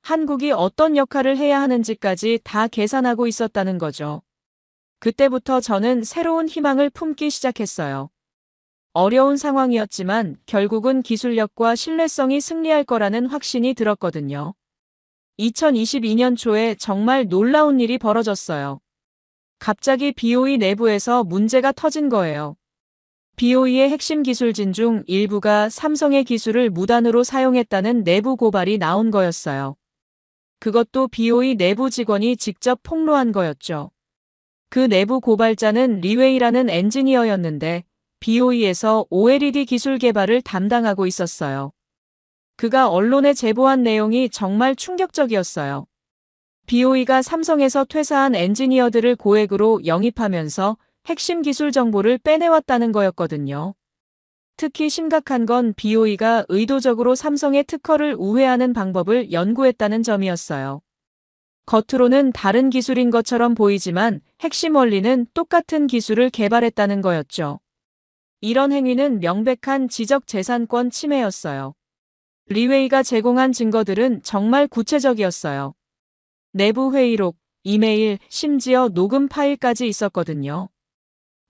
한국이 어떤 역할을 해야 하는지까지 다 계산하고 있었다는 거죠. 그때부터 저는 새로운 희망을 품기 시작했어요. 어려운 상황이었지만 결국은 기술력과 신뢰성이 승리할 거라는 확신이 들었거든요. 2022년 초에 정말 놀라운 일이 벌어졌어요. 갑자기 BOE 내부에서 문제가 터진 거예요. BOE의 핵심 기술진 중 일부가 삼성의 기술을 무단으로 사용했다는 내부 고발이 나온 거였어요. 그것도 BOE 내부 직원이 직접 폭로한 거였죠. 그 내부 고발자는 리웨이라는 엔지니어였는데 BOE에서 OLED 기술 개발을 담당하고 있었어요. 그가 언론에 제보한 내용이 정말 충격적이었어요. BOE가 삼성에서 퇴사한 엔지니어들을 고액으로 영입하면서 핵심 기술 정보를 빼내왔다는 거였거든요. 특히 심각한 건 BOE가 의도적으로 삼성의 특허를 우회하는 방법을 연구했다는 점이었어요. 겉으로는 다른 기술인 것처럼 보이지만 핵심 원리는 똑같은 기술을 개발했다는 거였죠. 이런 행위는 명백한 지적재산권 침해였어요. 리웨이가 제공한 증거들은 정말 구체적이었어요. 내부 회의록, 이메일, 심지어 녹음 파일까지 있었거든요.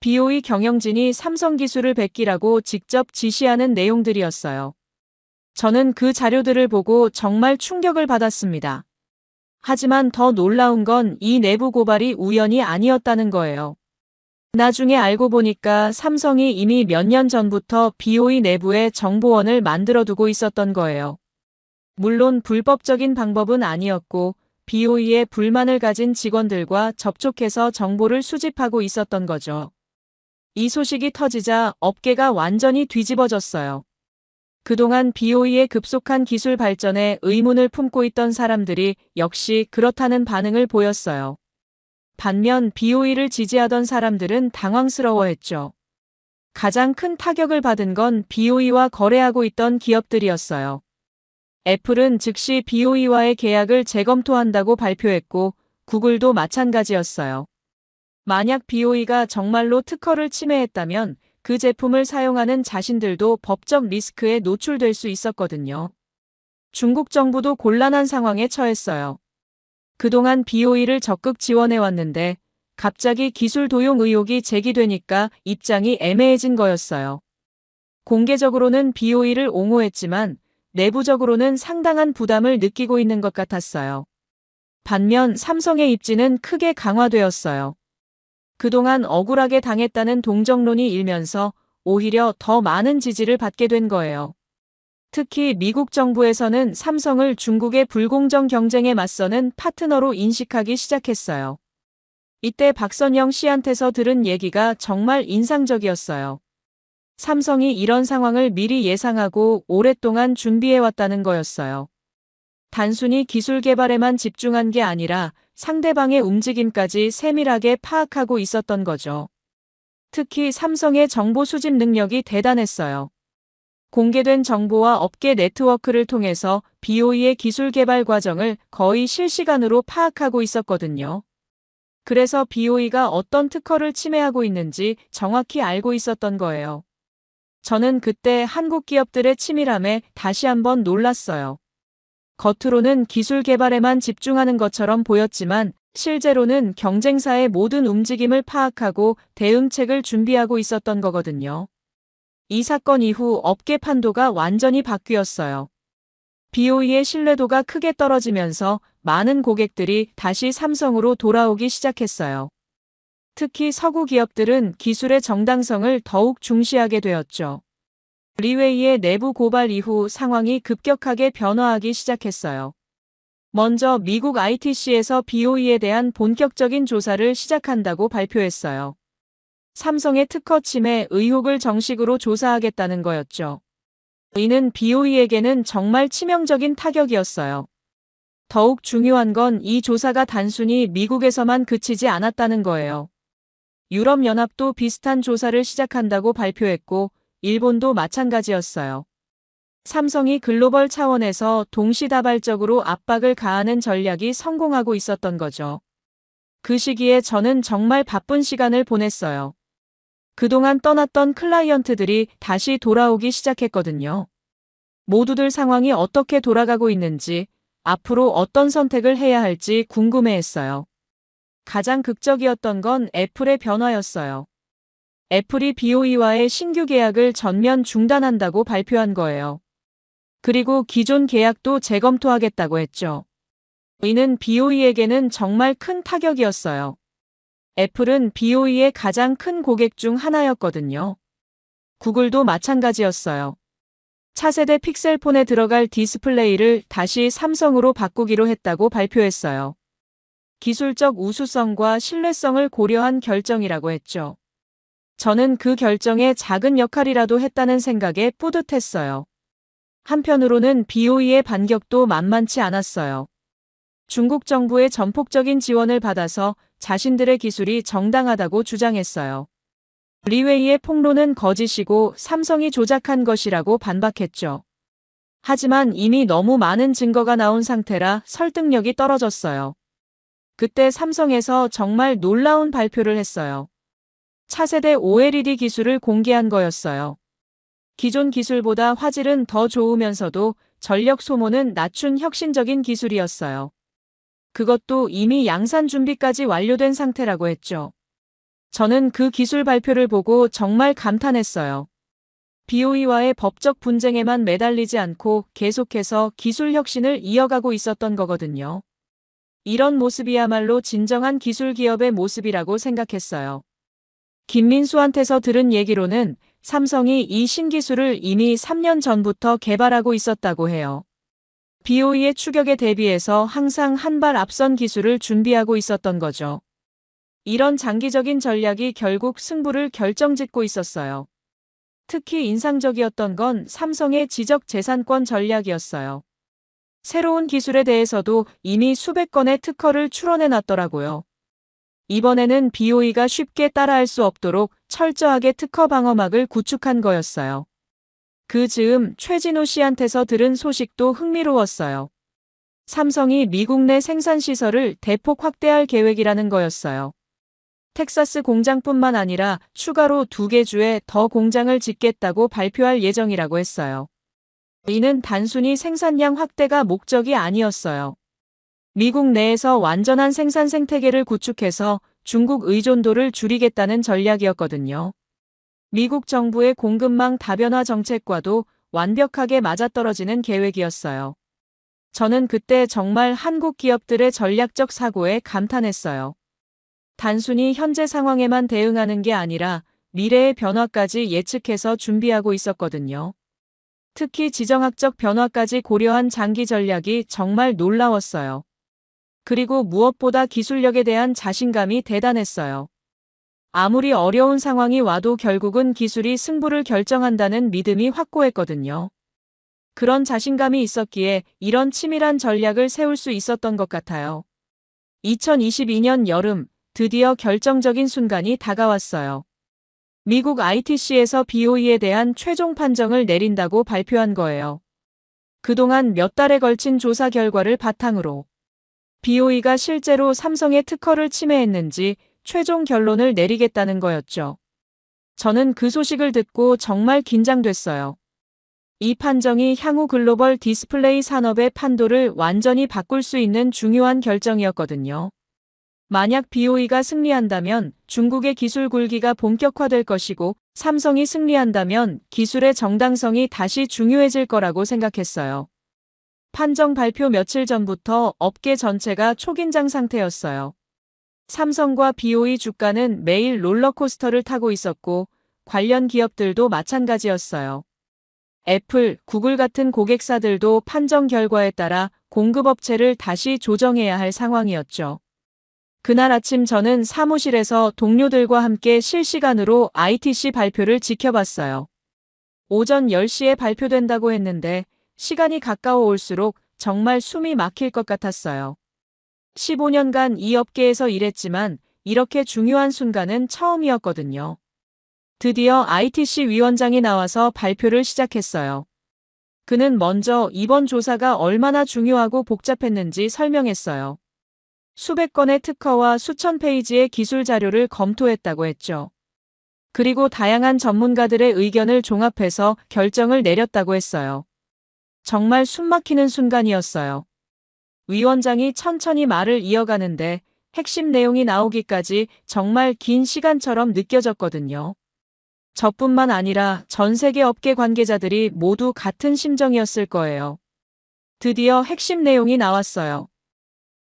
BOE 경영진이 삼성 기술을 베끼라고 직접 지시하는 내용들이었어요. 저는 그 자료들을 보고 정말 충격을 받았습니다. 하지만 더 놀라운 건 이 내부 고발이 우연이 아니었다는 거예요. 나중에 알고 보니까 삼성이 이미 몇 년 전부터 BOE 내부에 정보원을 만들어두고 있었던 거예요. 물론 불법적인 방법은 아니었고 BOE에 불만을 가진 직원들과 접촉해서 정보를 수집하고 있었던 거죠. 이 소식이 터지자 업계가 완전히 뒤집어졌어요. 그동안 BOE의 급속한 기술 발전에 의문을 품고 있던 사람들이 역시 그렇다는 반응을 보였어요. 반면 BOE를 지지하던 사람들은 당황스러워했죠. 가장 큰 타격을 받은 건 BOE와 거래하고 있던 기업들이었어요. 애플은 즉시 BOE와의 계약을 재검토한다고 발표했고 구글도 마찬가지였어요. 만약 BOE가 정말로 특허를 침해했다면 그 제품을 사용하는 자신들도 법적 리스크에 노출될 수 있었거든요. 중국 정부도 곤란한 상황에 처했어요. 그동안 BOE를 적극 지원해왔는데 갑자기 기술 도용 의혹이 제기되니까 입장이 애매해진 거였어요. 공개적으로는 BOE를 옹호했지만 내부적으로는 상당한 부담을 느끼고 있는 것 같았어요. 반면 삼성의 입지는 크게 강화되었어요. 그동안 억울하게 당했다는 동정론이 일면서 오히려 더 많은 지지를 받게 된 거예요. 특히 미국 정부에서는 삼성을 중국의 불공정 경쟁에 맞서는 파트너로 인식하기 시작했어요. 이때 박선영 씨한테서 들은 얘기가 정말 인상적이었어요. 삼성이 이런 상황을 미리 예상하고 오랫동안 준비해왔다는 거였어요. 단순히 기술 개발에만 집중한 게 아니라 상대방의 움직임까지 세밀하게 파악하고 있었던 거죠. 특히 삼성의 정보 수집 능력이 대단했어요. 공개된 정보와 업계 네트워크를 통해서 BOE의 기술 개발 과정을 거의 실시간으로 파악하고 있었거든요. 그래서 BOE가 어떤 특허를 침해하고 있는지 정확히 알고 있었던 거예요. 저는 그때 한국 기업들의 치밀함에 다시 한번 놀랐어요. 겉으로는 기술 개발에만 집중하는 것처럼 보였지만 실제로는 경쟁사의 모든 움직임을 파악하고 대응책을 준비하고 있었던 거거든요. 이 사건 이후 업계 판도가 완전히 바뀌었어요. BOE의 신뢰도가 크게 떨어지면서 많은 고객들이 다시 삼성으로 돌아오기 시작했어요. 특히 서구 기업들은 기술의 정당성을 더욱 중시하게 되었죠. 리웨이의 내부 고발 이후 상황이 급격하게 변화하기 시작했어요. 먼저 미국 ITC에서 BOE에 대한 본격적인 조사를 시작한다고 발표했어요. 삼성의 특허 침해 의혹을 정식으로 조사하겠다는 거였죠. 이는 BOE에게는 정말 치명적인 타격이었어요. 더욱 중요한 건 이 조사가 단순히 미국에서만 그치지 않았다는 거예요. 유럽연합도 비슷한 조사를 시작한다고 발표했고 일본도 마찬가지였어요. 삼성이 글로벌 차원에서 동시다발적으로 압박을 가하는 전략이 성공하고 있었던 거죠. 그 시기에 저는 정말 바쁜 시간을 보냈어요. 그동안 떠났던 클라이언트들이 다시 돌아오기 시작했거든요. 모두들 상황이 어떻게 돌아가고 있는지, 앞으로 어떤 선택을 해야 할지 궁금해했어요. 가장 극적이었던 건 애플의 변화였어요. 애플이 BOE와의 신규 계약을 전면 중단한다고 발표한 거예요. 그리고 기존 계약도 재검토하겠다고 했죠. 이는 BOE에게는 정말 큰 타격이었어요. 애플은 BOE의 가장 큰 고객 중 하나였거든요. 구글도 마찬가지였어요. 차세대 픽셀폰에 들어갈 디스플레이를 다시 삼성으로 바꾸기로 했다고 발표했어요. 기술적 우수성과 신뢰성을 고려한 결정이라고 했죠. 저는 그 결정에 작은 역할이라도 했다는 생각에 뿌듯했어요. 한편으로는 BOE의 반격도 만만치 않았어요. 중국 정부의 전폭적인 지원을 받아서 자신들의 기술이 정당하다고 주장했어요. 리웨이의 폭로는 거짓이고 삼성이 조작한 것이라고 반박했죠. 하지만 이미 너무 많은 증거가 나온 상태라 설득력이 떨어졌어요. 그때 삼성에서 정말 놀라운 발표를 했어요. 차세대 OLED 기술을 공개한 거였어요. 기존 기술보다 화질은 더 좋으면서도 전력 소모는 낮춘 혁신적인 기술이었어요. 그것도 이미 양산 준비까지 완료된 상태라고 했죠. 저는 그 기술 발표를 보고 정말 감탄했어요. BOE와의 법적 분쟁에만 매달리지 않고 계속해서 기술 혁신을 이어가고 있었던 거거든요. 이런 모습이야말로 진정한 기술 기업의 모습이라고 생각했어요. 김민수한테서 들은 얘기로는 삼성이 이 신기술을 이미 3년 전부터 개발하고 있었다고 해요. BOE의 추격에 대비해서 항상 한 발 앞선 기술을 준비하고 있었던 거죠. 이런 장기적인 전략이 결국 승부를 결정짓고 있었어요. 특히 인상적이었던 건 삼성의 지적 재산권 전략이었어요. 새로운 기술에 대해서도 이미 수백 건의 특허를 출원해 놨더라고요. 이번에는 BOE가 쉽게 따라할 수 없도록 철저하게 특허 방어막을 구축한 거였어요. 그 즈음 최진우 씨한테서 들은 소식도 흥미로웠어요. 삼성이 미국 내 생산 시설을 대폭 확대할 계획이라는 거였어요. 텍사스 공장뿐만 아니라 추가로 2개 주에 더 공장을 짓겠다고 발표할 예정이라고 했어요. 이는 단순히 생산량 확대가 목적이 아니었어요. 미국 내에서 완전한 생산 생태계를 구축해서 중국 의존도를 줄이겠다는 전략이었거든요. 미국 정부의 공급망 다변화 정책과도 완벽하게 맞아떨어지는 계획이었어요. 저는 그때 정말 한국 기업들의 전략적 사고에 감탄했어요. 단순히 현재 상황에만 대응하는 게 아니라 미래의 변화까지 예측해서 준비하고 있었거든요. 특히 지정학적 변화까지 고려한 장기 전략이 정말 놀라웠어요. 그리고 무엇보다 기술력에 대한 자신감이 대단했어요. 아무리 어려운 상황이 와도 결국은 기술이 승부를 결정한다는 믿음이 확고했거든요. 그런 자신감이 있었기에 이런 치밀한 전략을 세울 수 있었던 것 같아요. 2022년 여름, 드디어 결정적인 순간이 다가왔어요. 미국 ITC에서 BOE에 대한 최종 판정을 내린다고 발표한 거예요. 그동안 몇 달에 걸친 조사 결과를 바탕으로 BOE가 실제로 삼성의 특허를 침해했는지 최종 결론을 내리겠다는 거였죠. 저는 그 소식을 듣고 정말 긴장됐어요. 이 판정이 향후 글로벌 디스플레이 산업의 판도를 완전히 바꿀 수 있는 중요한 결정이었거든요. 만약 BOE가 승리한다면 중국의 기술 굴기가 본격화될 것이고, 삼성이 승리한다면 기술의 정당성이 다시 중요해질 거라고 생각했어요. 판정 발표 며칠 전부터 업계 전체가 초긴장 상태였어요. 삼성과 BOE 주가는 매일 롤러코스터를 타고 있었고, 관련 기업들도 마찬가지였어요. 애플, 구글 같은 고객사들도 판정 결과에 따라 공급업체를 다시 조정해야 할 상황이었죠. 그날 아침 저는 사무실에서 동료들과 함께 실시간으로 ITC 발표를 지켜봤어요. 오전 10시에 발표된다고 했는데 시간이 가까워 올수록 정말 숨이 막힐 것 같았어요. 15년간 이 업계에서 일했지만 이렇게 중요한 순간은 처음이었거든요. 드디어 ITC 위원장이 나와서 발표를 시작했어요. 그는 먼저 이번 조사가 얼마나 중요하고 복잡했는지 설명했어요. 수백 건의 특허와 수천 페이지의 기술 자료를 검토했다고 했죠. 그리고 다양한 전문가들의 의견을 종합해서 결정을 내렸다고 했어요. 정말 숨막히는 순간이었어요. 위원장이 천천히 말을 이어가는데 핵심 내용이 나오기까지 정말 긴 시간처럼 느껴졌거든요. 저뿐만 아니라 전 세계 업계 관계자들이 모두 같은 심정이었을 거예요. 드디어 핵심 내용이 나왔어요.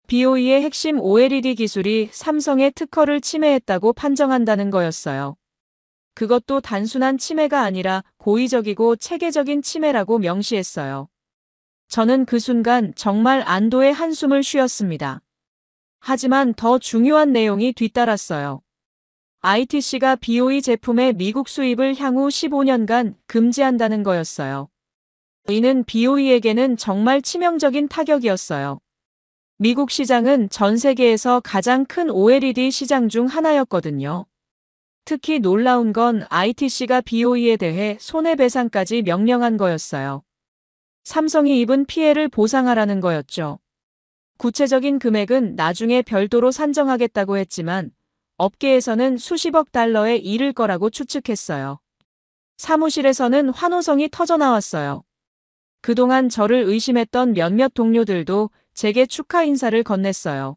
BOE의 핵심 OLED 기술이 삼성의 특허를 침해했다고 판정한다는 거였어요. 그것도 단순한 침해가 아니라 고의적이고 체계적인 침해라고 명시했어요. 저는 그 순간 정말 안도의 한숨을 쉬었습니다. 하지만 더 중요한 내용이 뒤따랐어요. ITC가 BOE 제품의 미국 수입을 향후 15년간 금지한다는 거였어요. 이는 BOE에게는 정말 치명적인 타격이었어요. 미국 시장은 전 세계에서 가장 큰 OLED 시장 중 하나였거든요. 특히 놀라운 건 ITC가 BOE에 대해 손해배상까지 명령한 거였어요. 삼성이 입은 피해를 보상하라는 거였죠. 구체적인 금액은 나중에 별도로 산정하겠다고 했지만 업계에서는 수십억 달러에 이를 거라고 추측했어요. 사무실에서는 환호성이 터져나왔어요. 그동안 저를 의심했던 몇몇 동료들도 제게 축하 인사를 건넸어요.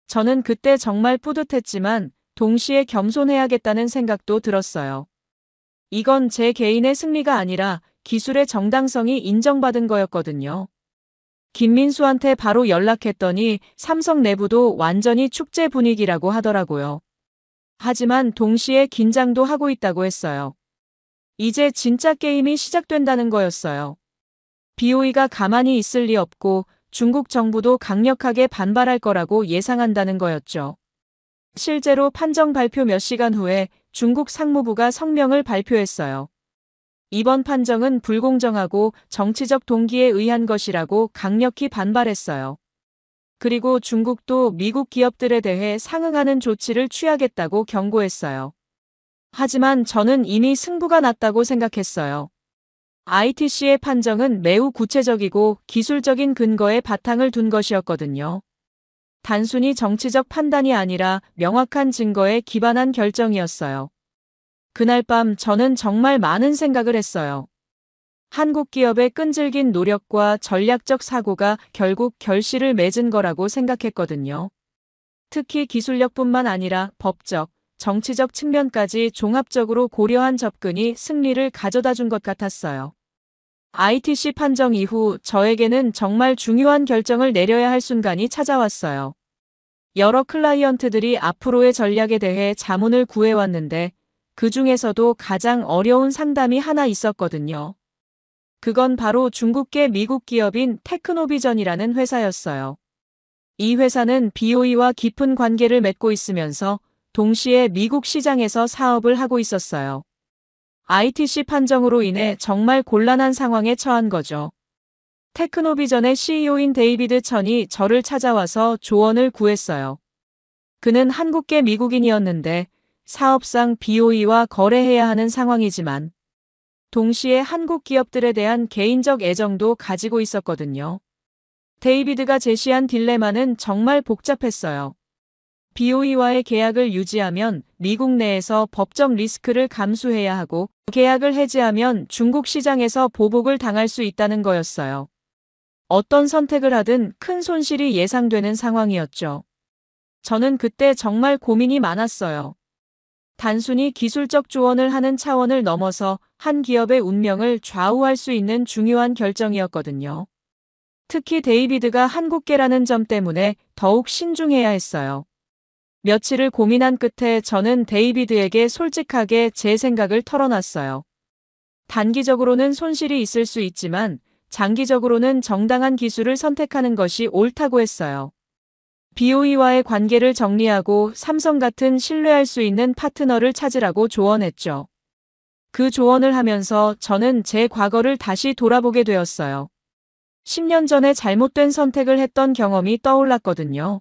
저는 그때 정말 뿌듯했지만 동시에 겸손해야겠다는 생각도 들었어요. 이건 제 개인의 승리가 아니라 기술의 정당성이 인정받은 거였거든요. 김민수한테 바로 연락했더니 삼성 내부도 완전히 축제 분위기라고 하더라고요. 하지만 동시에 긴장도 하고 있다고 했어요. 이제 진짜 게임이 시작된다는 거였어요. BOE가 가만히 있을 리 없고 중국 정부도 강력하게 반발할 거라고 예상한다는 거였죠. 실제로 판정 발표 몇 시간 후에 중국 상무부가 성명을 발표했어요. 이번 판정은 불공정하고 정치적 동기에 의한 것이라고 강력히 반발했어요. 그리고 중국도 미국 기업들에 대해 상응하는 조치를 취하겠다고 경고했어요. 하지만 저는 이미 승부가 났다고 생각했어요. ITC의 판정은 매우 구체적이고 기술적인 근거에 바탕을 둔 것이었거든요. 단순히 정치적 판단이 아니라 명확한 증거에 기반한 결정이었어요. 그날 밤 저는 정말 많은 생각을 했어요. 한국 기업의 끈질긴 노력과 전략적 사고가 결국 결실을 맺은 거라고 생각했거든요. 특히 기술력뿐만 아니라 법적, 정치적 측면까지 종합적으로 고려한 접근이 승리를 가져다 준 것 같았어요. ITC 판정 이후 저에게는 정말 중요한 결정을 내려야 할 순간이 찾아왔어요. 여러 클라이언트들이 앞으로의 전략에 대해 자문을 구해왔는데 그 중에서도 가장 어려운 상담이 하나 있었거든요. 그건 바로 중국계 미국 기업인 테크노비전이라는 회사였어요. 이 회사는 BOE와 깊은 관계를 맺고 있으면서 동시에 미국 시장에서 사업을 하고 있었어요. ITC 판정으로 인해 정말 곤란한 상황에 처한 거죠. 테크노비전의 CEO인 데이비드 천이 저를 찾아와서 조언을 구했어요. 그는 한국계 미국인이었는데 사업상 BOE와 거래해야 하는 상황이지만 동시에 한국 기업들에 대한 개인적 애정도 가지고 있었거든요. 데이비드가 제시한 딜레마는 정말 복잡했어요. BOE와의 계약을 유지하면 미국 내에서 법적 리스크를 감수해야 하고 계약을 해지하면 중국 시장에서 보복을 당할 수 있다는 거였어요. 어떤 선택을 하든 큰 손실이 예상되는 상황이었죠. 저는 그때 정말 고민이 많았어요. 단순히 기술적 조언을 하는 차원을 넘어서 한 기업의 운명을 좌우할 수 있는 중요한 결정이었거든요. 특히 데이비드가 한국계라는 점 때문에 더욱 신중해야 했어요. 며칠을 고민한 끝에 저는 데이비드에게 솔직하게 제 생각을 털어놨어요. 단기적으로는 손실이 있을 수 있지만 장기적으로는 정당한 기술을 선택하는 것이 옳다고 했어요. BOE와의 관계를 정리하고 삼성 같은 신뢰할 수 있는 파트너를 찾으라고 조언했죠. 그 조언을 하면서 저는 제 과거를 다시 돌아보게 되었어요. 10년 전에 잘못된 선택을 했던 경험이 떠올랐거든요.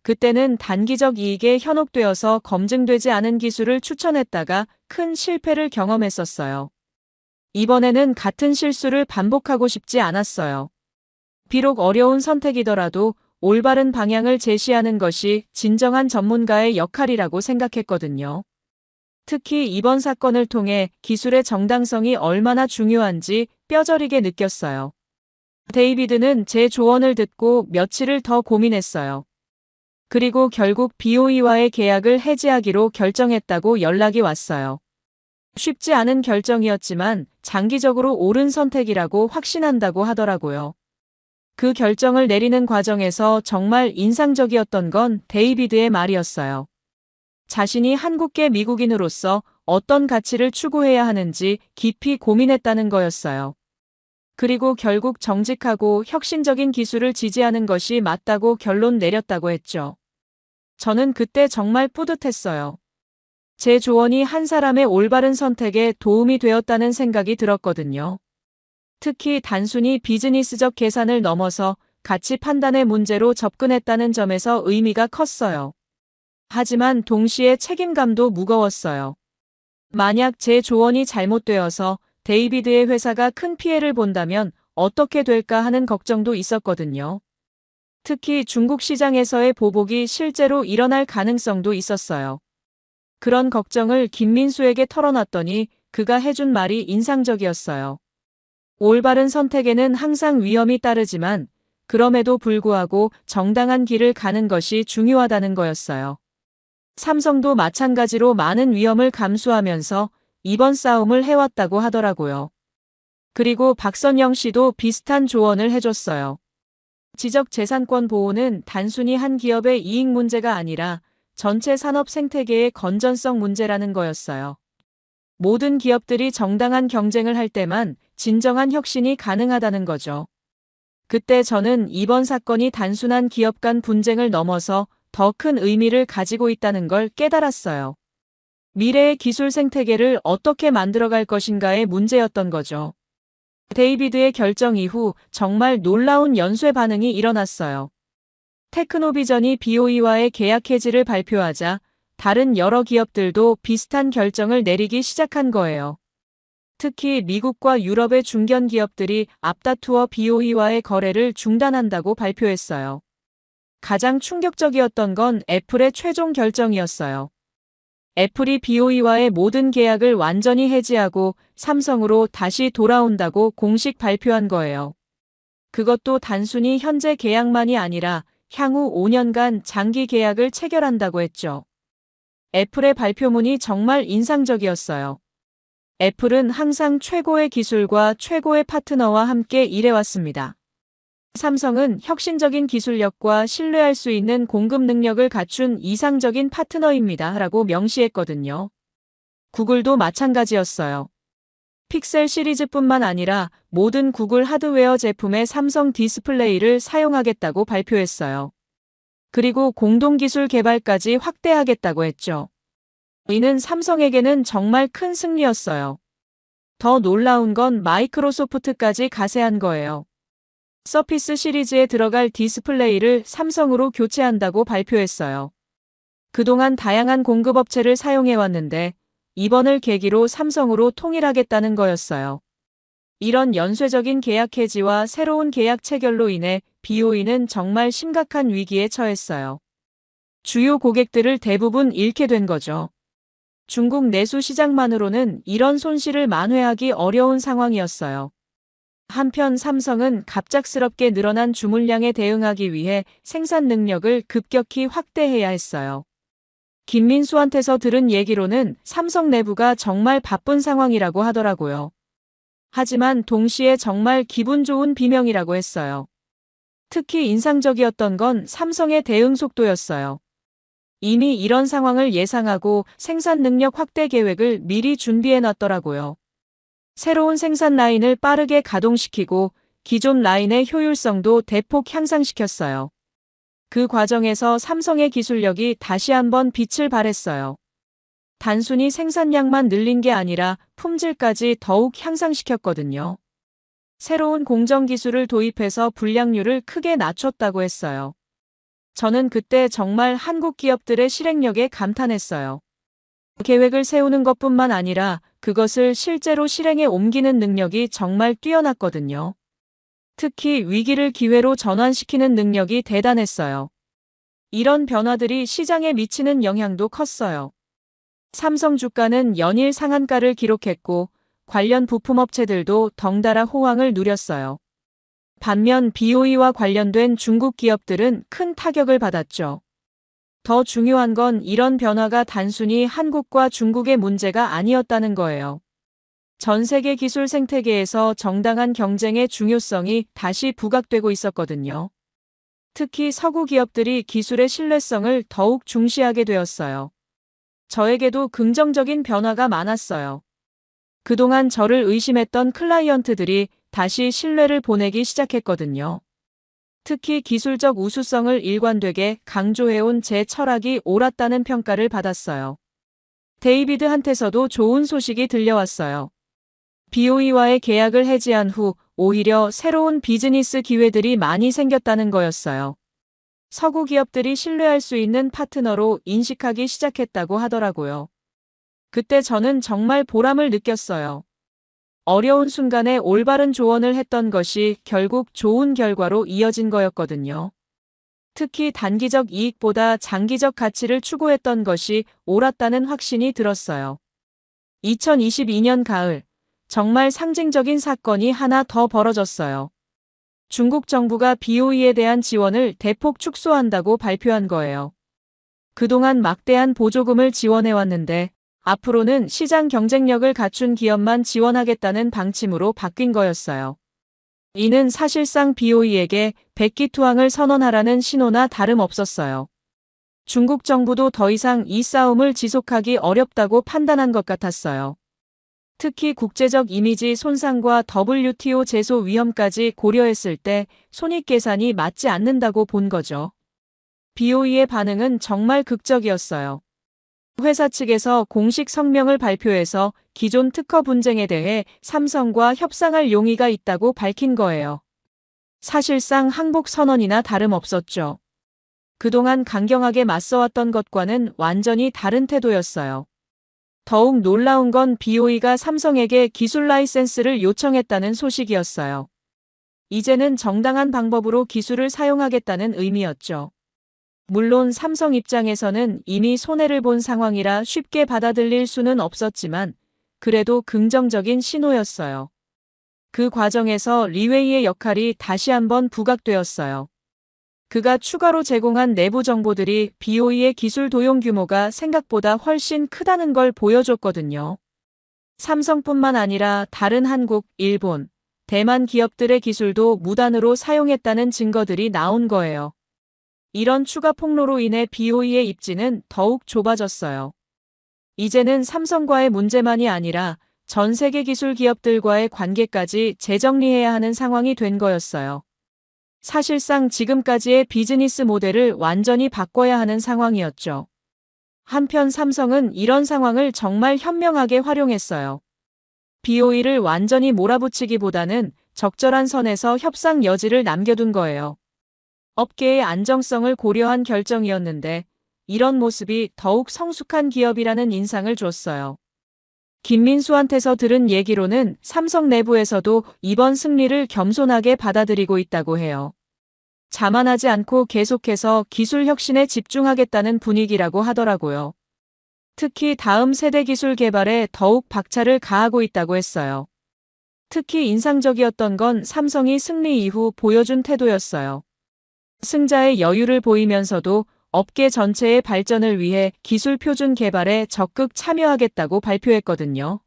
그때는 단기적 이익에 현혹되어서 검증되지 않은 기술을 추천했다가 큰 실패를 경험했었어요. 이번에는 같은 실수를 반복하고 싶지 않았어요. 비록 어려운 선택이더라도 올바른 방향을 제시하는 것이 진정한 전문가의 역할이라고 생각했거든요. 특히 이번 사건을 통해 기술의 정당성이 얼마나 중요한지 뼈저리게 느꼈어요. 데이비드는 제 조언을 듣고 며칠을 더 고민했어요. 그리고 결국 BOE와의 계약을 해지하기로 결정했다고 연락이 왔어요. 쉽지 않은 결정이었지만 장기적으로 옳은 선택이라고 확신한다고 하더라고요. 그 결정을 내리는 과정에서 정말 인상적이었던 건 데이비드의 말이었어요. 자신이 한국계 미국인으로서 어떤 가치를 추구해야 하는지 깊이 고민했다는 거였어요. 그리고 결국 정직하고 혁신적인 기술을 지지하는 것이 맞다고 결론 내렸다고 했죠. 저는 그때 정말 뿌듯했어요. 제 조언이 한 사람의 올바른 선택에 도움이 되었다는 생각이 들었거든요. 특히 단순히 비즈니스적 계산을 넘어서 가치 판단의 문제로 접근했다는 점에서 의미가 컸어요. 하지만 동시에 책임감도 무거웠어요. 만약 제 조언이 잘못되어서 데이비드의 회사가 큰 피해를 본다면 어떻게 될까 하는 걱정도 있었거든요. 특히 중국 시장에서의 보복이 실제로 일어날 가능성도 있었어요. 그런 걱정을 김민수에게 털어놨더니 그가 해준 말이 인상적이었어요. 올바른 선택에는 항상 위험이 따르지만 그럼에도 불구하고 정당한 길을 가는 것이 중요하다는 거였어요. 삼성도 마찬가지로 많은 위험을 감수하면서 이번 싸움을 해왔다고 하더라고요. 그리고 박선영 씨도 비슷한 조언을 해줬어요. 지적재산권 보호는 단순히 한 기업의 이익 문제가 아니라 전체 산업 생태계의 건전성 문제라는 거였어요. 모든 기업들이 정당한 경쟁을 할 때만 진정한 혁신이 가능하다는 거죠. 그때 저는 이번 사건이 단순한 기업 간 분쟁을 넘어서 더 큰 의미를 가지고 있다는 걸 깨달았어요. 미래의 기술 생태계를 어떻게 만들어갈 것인가의 문제였던 거죠. 데이비드의 결정 이후 정말 놀라운 연쇄 반응이 일어났어요. 테크노비전이 BOE와의 계약 해지를 발표하자 다른 여러 기업들도 비슷한 결정을 내리기 시작한 거예요. 특히 미국과 유럽의 중견 기업들이 앞다투어 BOE와의 거래를 중단한다고 발표했어요. 가장 충격적이었던 건 애플의 최종 결정이었어요. 애플이 BOE와의 모든 계약을 완전히 해지하고 삼성으로 다시 돌아온다고 공식 발표한 거예요. 그것도 단순히 현재 계약만이 아니라 향후 5년간 장기 계약을 체결한다고 했죠. 애플의 발표문이 정말 인상적이었어요. 애플은 항상 최고의 기술과 최고의 파트너와 함께 일해왔습니다. 삼성은 혁신적인 기술력과 신뢰할 수 있는 공급 능력을 갖춘 이상적인 파트너입니다. 라고 명시했거든요. 구글도 마찬가지였어요. 픽셀 시리즈뿐만 아니라 모든 구글 하드웨어 제품에 삼성 디스플레이를 사용하겠다고 발표했어요. 그리고 공동기술 개발까지 확대하겠다고 했죠. 이는 삼성에게는 정말 큰 승리였어요. 더 놀라운 건 마이크로소프트까지 가세한 거예요. 서피스 시리즈에 들어갈 디스플레이를 삼성으로 교체한다고 발표했어요. 그동안 다양한 공급업체를 사용해왔는데 이번을 계기로 삼성으로 통일하겠다는 거였어요. 이런 연쇄적인 계약 해지와 새로운 계약 체결로 인해 BOE는 정말 심각한 위기에 처했어요. 주요 고객들을 대부분 잃게 된 거죠. 중국 내수 시장만으로는 이런 손실을 만회하기 어려운 상황이었어요. 한편 삼성은 갑작스럽게 늘어난 주문량에 대응하기 위해 생산 능력을 급격히 확대해야 했어요. 김민수한테서 들은 얘기로는 삼성 내부가 정말 바쁜 상황이라고 하더라고요. 하지만 동시에 정말 기분 좋은 비명이라고 했어요. 특히 인상적이었던 건 삼성의 대응 속도였어요. 이미 이런 상황을 예상하고 생산 능력 확대 계획을 미리 준비해 놨더라고요. 새로운 생산 라인을 빠르게 가동시키고 기존 라인의 효율성도 대폭 향상시켰어요. 그 과정에서 삼성의 기술력이 다시 한번 빛을 발했어요. 단순히 생산량만 늘린 게 아니라 품질까지 더욱 향상시켰거든요. 새로운 공정 기술을 도입해서 불량률을 크게 낮췄다고 했어요. 저는 그때 정말 한국 기업들의 실행력에 감탄했어요. 계획을 세우는 것뿐만 아니라 그것을 실제로 실행에 옮기는 능력이 정말 뛰어났거든요. 특히 위기를 기회로 전환시키는 능력이 대단했어요. 이런 변화들이 시장에 미치는 영향도 컸어요. 삼성 주가는 연일 상한가를 기록했고 관련 부품업체들도 덩달아 호황을 누렸어요. 반면 BOE와 관련된 중국 기업들은 큰 타격을 받았죠. 더 중요한 건 이런 변화가 단순히 한국과 중국의 문제가 아니었다는 거예요. 전 세계 기술 생태계에서 정당한 경쟁의 중요성이 다시 부각되고 있었거든요. 특히 서구 기업들이 기술의 신뢰성을 더욱 중시하게 되었어요. 저에게도 긍정적인 변화가 많았어요. 그동안 저를 의심했던 클라이언트들이 다시 신뢰를 보내기 시작했거든요. 특히 기술적 우수성을 일관되게 강조해온 제 철학이 옳았다는 평가를 받았어요. 데이비드한테서도 좋은 소식이 들려왔어요. BOE와의 계약을 해지한 후 오히려 새로운 비즈니스 기회들이 많이 생겼다는 거였어요. 서구 기업들이 신뢰할 수 있는 파트너로 인식하기 시작했다고 하더라고요. 그때 저는 정말 보람을 느꼈어요. 어려운 순간에 올바른 조언을 했던 것이 결국 좋은 결과로 이어진 거였거든요. 특히 단기적 이익보다 장기적 가치를 추구했던 것이 옳았다는 확신이 들었어요. 2022년 가을, 정말 상징적인 사건이 하나 더 벌어졌어요. 중국 정부가 BOE에 대한 지원을 대폭 축소한다고 발표한 거예요. 그동안 막대한 보조금을 지원해왔는데 앞으로는 시장 경쟁력을 갖춘 기업만 지원하겠다는 방침으로 바뀐 거였어요. 이는 사실상 BOE에게 백기투항을 선언하라는 신호나 다름없었어요. 중국 정부도 더 이상 이 싸움을 지속하기 어렵다고 판단한 것 같았어요. 특히 국제적 이미지 손상과 WTO 제소 위험까지 고려했을 때 손익계산이 맞지 않는다고 본 거죠. BOE의 반응은 정말 극적이었어요. 회사 측에서 공식 성명을 발표해서 기존 특허 분쟁에 대해 삼성과 협상할 용의가 있다고 밝힌 거예요. 사실상 항복 선언이나 다름없었죠. 그동안 강경하게 맞서왔던 것과는 완전히 다른 태도였어요. 더욱 놀라운 건 BOE가 삼성에게 기술 라이센스를 요청했다는 소식이었어요. 이제는 정당한 방법으로 기술을 사용하겠다는 의미였죠. 물론 삼성 입장에서는 이미 손해를 본 상황이라 쉽게 받아들일 수는 없었지만 그래도 긍정적인 신호였어요. 그 과정에서 리웨이의 역할이 다시 한번 부각되었어요. 그가 추가로 제공한 내부 정보들이 BOE의 기술 도용 규모가 생각보다 훨씬 크다는 걸 보여줬거든요. 삼성뿐만 아니라 다른 한국, 일본, 대만 기업들의 기술도 무단으로 사용했다는 증거들이 나온 거예요. 이런 추가 폭로로 인해 BOE의 입지는 더욱 좁아졌어요. 이제는 삼성과의 문제만이 아니라 전 세계 기술 기업들과의 관계까지 재정리해야 하는 상황이 된 거였어요. 사실상 지금까지의 비즈니스 모델을 완전히 바꿔야 하는 상황이었죠. 한편 삼성은 이런 상황을 정말 현명하게 활용했어요. BOE를 완전히 몰아붙이기보다는 적절한 선에서 협상 여지를 남겨둔 거예요. 업계의 안정성을 고려한 결정이었는데 이런 모습이 더욱 성숙한 기업이라는 인상을 줬어요. 김민수한테서 들은 얘기로는 삼성 내부에서도 이번 승리를 겸손하게 받아들이고 있다고 해요. 자만하지 않고 계속해서 기술 혁신에 집중하겠다는 분위기라고 하더라고요. 특히 다음 세대 기술 개발에 더욱 박차를 가하고 있다고 했어요. 특히 인상적이었던 건 삼성이 승리 이후 보여준 태도였어요. 승자의 여유를 보이면서도 업계 전체의 발전을 위해 기술 표준 개발에 적극 참여하겠다고 발표했거든요.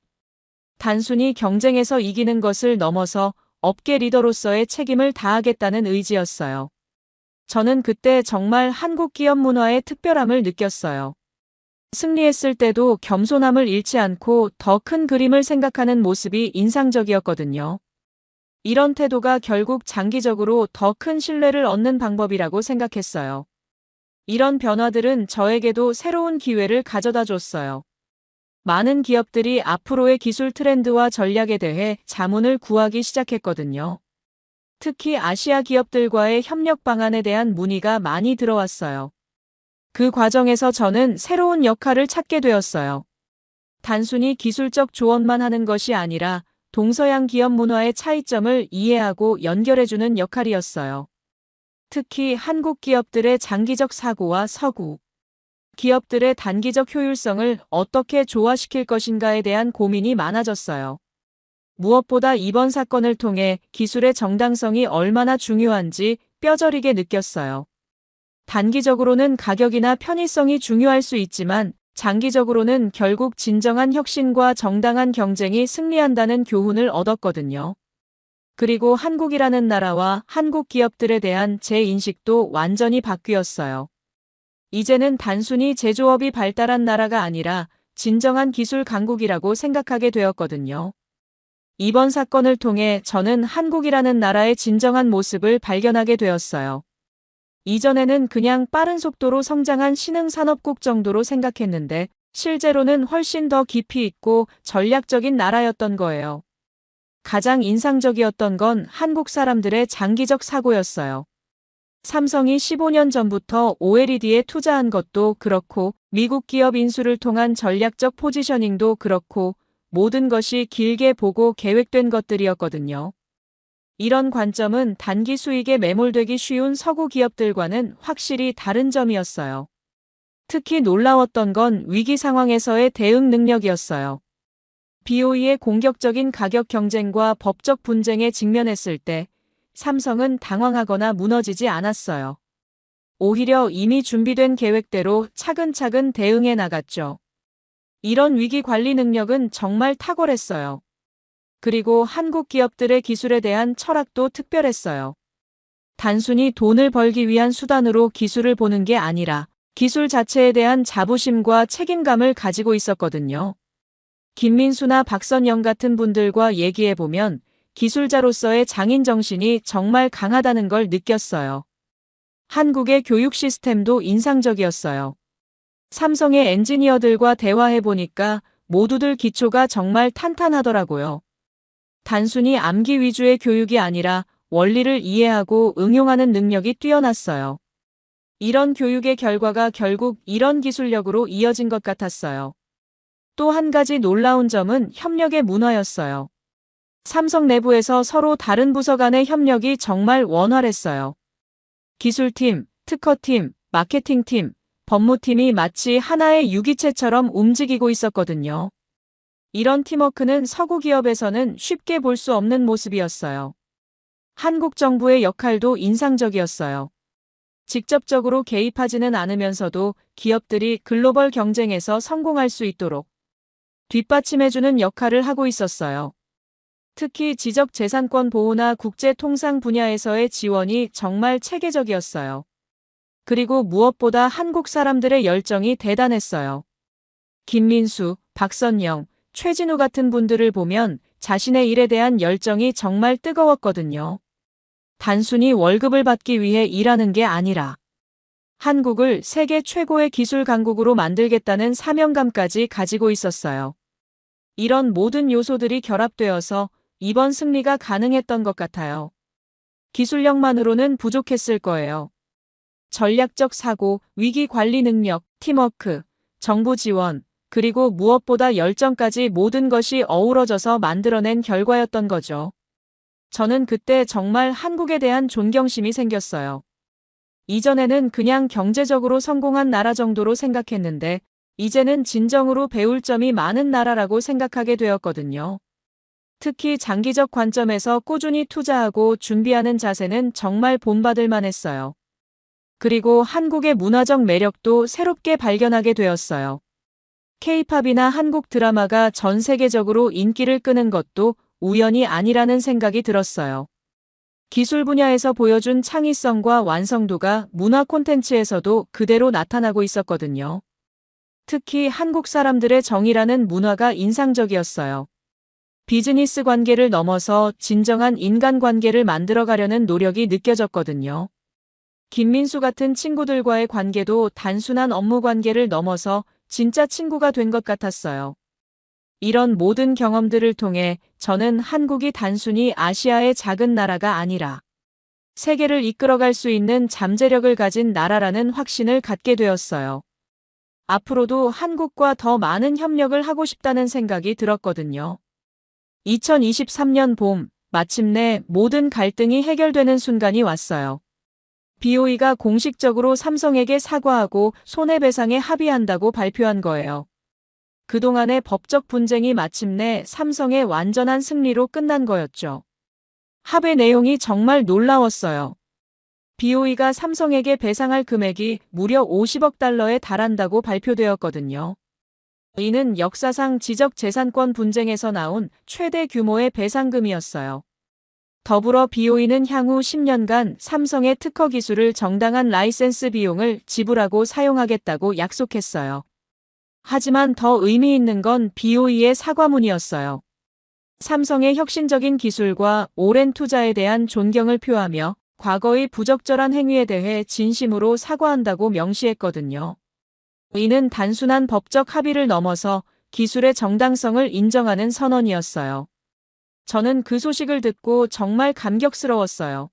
단순히 경쟁에서 이기는 것을 넘어서 업계 리더로서의 책임을 다하겠다는 의지였어요. 저는 그때 정말 한국 기업 문화의 특별함을 느꼈어요. 승리했을 때도 겸손함을 잃지 않고 더 큰 그림을 생각하는 모습이 인상적이었거든요. 이런 태도가 결국 장기적으로 더 큰 신뢰를 얻는 방법이라고 생각했어요. 이런 변화들은 저에게도 새로운 기회를 가져다 줬어요. 많은 기업들이 앞으로의 기술 트렌드와 전략에 대해 자문을 구하기 시작했거든요. 특히 아시아 기업들과의 협력 방안에 대한 문의가 많이 들어왔어요. 그 과정에서 저는 새로운 역할을 찾게 되었어요. 단순히 기술적 조언만 하는 것이 아니라 동서양 기업 문화의 차이점을 이해하고 연결해주는 역할이었어요. 특히 한국 기업들의 장기적 사고와 서구 기업들의 단기적 효율성을 어떻게 조화시킬 것인가에 대한 고민이 많아졌어요. 무엇보다 이번 사건을 통해 기술의 정당성이 얼마나 중요한지 뼈저리게 느꼈어요. 단기적으로는 가격이나 편의성이 중요할 수 있지만 장기적으로는 결국 진정한 혁신과 정당한 경쟁이 승리한다는 교훈을 얻었거든요. 그리고 한국이라는 나라와 한국 기업들에 대한 제 인식도 완전히 바뀌었어요. 이제는 단순히 제조업이 발달한 나라가 아니라 진정한 기술 강국이라고 생각하게 되었거든요. 이번 사건을 통해 저는 한국이라는 나라의 진정한 모습을 발견하게 되었어요. 이전에는 그냥 빠른 속도로 성장한 신흥산업국 정도로 생각했는데 실제로는 훨씬 더 깊이 있고 전략적인 나라였던 거예요. 가장 인상적이었던 건 한국 사람들의 장기적 사고였어요. 삼성이 15년 전부터 OLED에 투자한 것도 그렇고 미국 기업 인수를 통한 전략적 포지셔닝도 그렇고 모든 것이 길게 보고 계획된 것들이었거든요. 이런 관점은 단기 수익에 매몰되기 쉬운 서구 기업들과는 확실히 다른 점이었어요. 특히 놀라웠던 건 위기 상황에서의 대응 능력이었어요. BOE의 공격적인 가격 경쟁과 법적 분쟁에 직면했을 때 삼성은 당황하거나 무너지지 않았어요. 오히려 이미 준비된 계획대로 차근차근 대응해 나갔죠. 이런 위기 관리 능력은 정말 탁월했어요. 그리고 한국 기업들의 기술에 대한 철학도 특별했어요. 단순히 돈을 벌기 위한 수단으로 기술을 보는 게 아니라 기술 자체에 대한 자부심과 책임감을 가지고 있었거든요. 김민수나 박선영 같은 분들과 얘기해보면 기술자로서의 장인 정신이 정말 강하다는 걸 느꼈어요. 한국의 교육 시스템도 인상적이었어요. 삼성의 엔지니어들과 대화해보니까 모두들 기초가 정말 탄탄하더라고요. 단순히 암기 위주의 교육이 아니라 원리를 이해하고 응용하는 능력이 뛰어났어요. 이런 교육의 결과가 결국 이런 기술력으로 이어진 것 같았어요. 또 한 가지 놀라운 점은 협력의 문화였어요. 삼성 내부에서 서로 다른 부서 간의 협력이 정말 원활했어요. 기술팀, 특허팀, 마케팅팀, 법무팀이 마치 하나의 유기체처럼 움직이고 있었거든요. 이런 팀워크는 서구 기업에서는 쉽게 볼 수 없는 모습이었어요. 한국 정부의 역할도 인상적이었어요. 직접적으로 개입하지는 않으면서도 기업들이 글로벌 경쟁에서 성공할 수 있도록 뒷받침해주는 역할을 하고 있었어요. 특히 지적재산권 보호나 국제통상 분야에서의 지원이 정말 체계적이었어요. 그리고 무엇보다 한국 사람들의 열정이 대단했어요. 김민수, 박선영, 최진우 같은 분들을 보면 자신의 일에 대한 열정이 정말 뜨거웠거든요. 단순히 월급을 받기 위해 일하는 게 아니라 한국을 세계 최고의 기술 강국으로 만들겠다는 사명감까지 가지고 있었어요. 이런 모든 요소들이 결합되어서 이번 승리가 가능했던 것 같아요. 기술력만으로는 부족했을 거예요. 전략적 사고, 위기 관리 능력, 팀워크, 정부 지원, 그리고 무엇보다 열정까지 모든 것이 어우러져서 만들어낸 결과였던 거죠. 저는 그때 정말 한국에 대한 존경심이 생겼어요. 이전에는 그냥 경제적으로 성공한 나라 정도로 생각했는데, 이제는 진정으로 배울 점이 많은 나라라고 생각하게 되었거든요. 특히 장기적 관점에서 꾸준히 투자하고 준비하는 자세는 정말 본받을 만했어요. 그리고 한국의 문화적 매력도 새롭게 발견하게 되었어요. K-팝이나 한국 드라마가 전 세계적으로 인기를 끄는 것도 우연이 아니라는 생각이 들었어요. 기술 분야에서 보여준 창의성과 완성도가 문화 콘텐츠에서도 그대로 나타나고 있었거든요. 특히 한국 사람들의 정이라는 문화가 인상적이었어요. 비즈니스 관계를 넘어서 진정한 인간관계를 만들어가려는 노력이 느껴졌거든요. 김민수 같은 친구들과의 관계도 단순한 업무 관계를 넘어서 진짜 친구가 된 것 같았어요. 이런 모든 경험들을 통해 저는 한국이 단순히 아시아의 작은 나라가 아니라 세계를 이끌어갈 수 있는 잠재력을 가진 나라라는 확신을 갖게 되었어요. 앞으로도 한국과 더 많은 협력을 하고 싶다는 생각이 들었거든요. 2023년 봄, 마침내 모든 갈등이 해결되는 순간이 왔어요. BOE가 공식적으로 삼성에게 사과하고 손해배상에 합의한다고 발표한 거예요. 그동안의 법적 분쟁이 마침내 삼성의 완전한 승리로 끝난 거였죠. 합의 내용이 정말 놀라웠어요. BOE가 삼성에게 배상할 금액이 무려 50억 달러에 달한다고 발표되었거든요. 이는 역사상 지적재산권 분쟁에서 나온 최대 규모의 배상금이었어요. 더불어 BOE는 향후 10년간 삼성의 특허 기술을 정당한 라이센스 비용을 지불하고 사용하겠다고 약속했어요. 하지만 더 의미 있는 건 BOE의 사과문이었어요. 삼성의 혁신적인 기술과 오랜 투자에 대한 존경을 표하며 과거의 부적절한 행위에 대해 진심으로 사과한다고 명시했거든요. 이는 단순한 법적 합의를 넘어서 기술의 정당성을 인정하는 선언이었어요. 저는 그 소식을 듣고 정말 감격스러웠어요.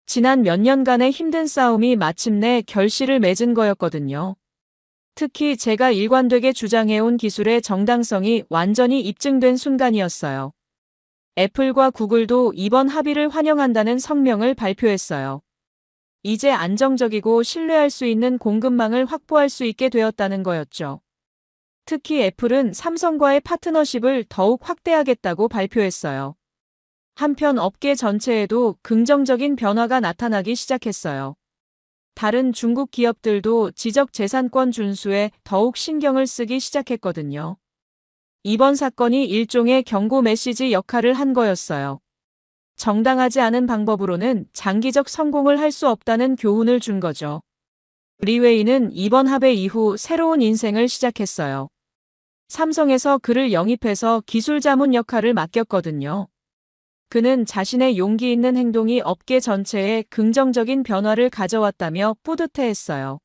지난 몇 년간의 힘든 싸움이 마침내 결실을 맺은 거였거든요. 특히 제가 일관되게 주장해온 기술의 정당성이 완전히 입증된 순간이었어요. 애플과 구글도 이번 합의를 환영한다는 성명을 발표했어요. 이제 안정적이고 신뢰할 수 있는 공급망을 확보할 수 있게 되었다는 거였죠. 특히 애플은 삼성과의 파트너십을 더욱 확대하겠다고 발표했어요. 한편 업계 전체에도 긍정적인 변화가 나타나기 시작했어요. 다른 중국 기업들도 지적재산권 준수에 더욱 신경을 쓰기 시작했거든요. 이번 사건이 일종의 경고 메시지 역할을 한 거였어요. 정당하지 않은 방법으로는 장기적 성공을 할 수 없다는 교훈을 준 거죠. 리웨이는 이번 합의 이후 새로운 인생을 시작했어요. 삼성에서 그를 영입해서 기술 자문 역할을 맡겼거든요. 그는 자신의 용기 있는 행동이 업계 전체에 긍정적인 변화를 가져왔다며 뿌듯해했어요.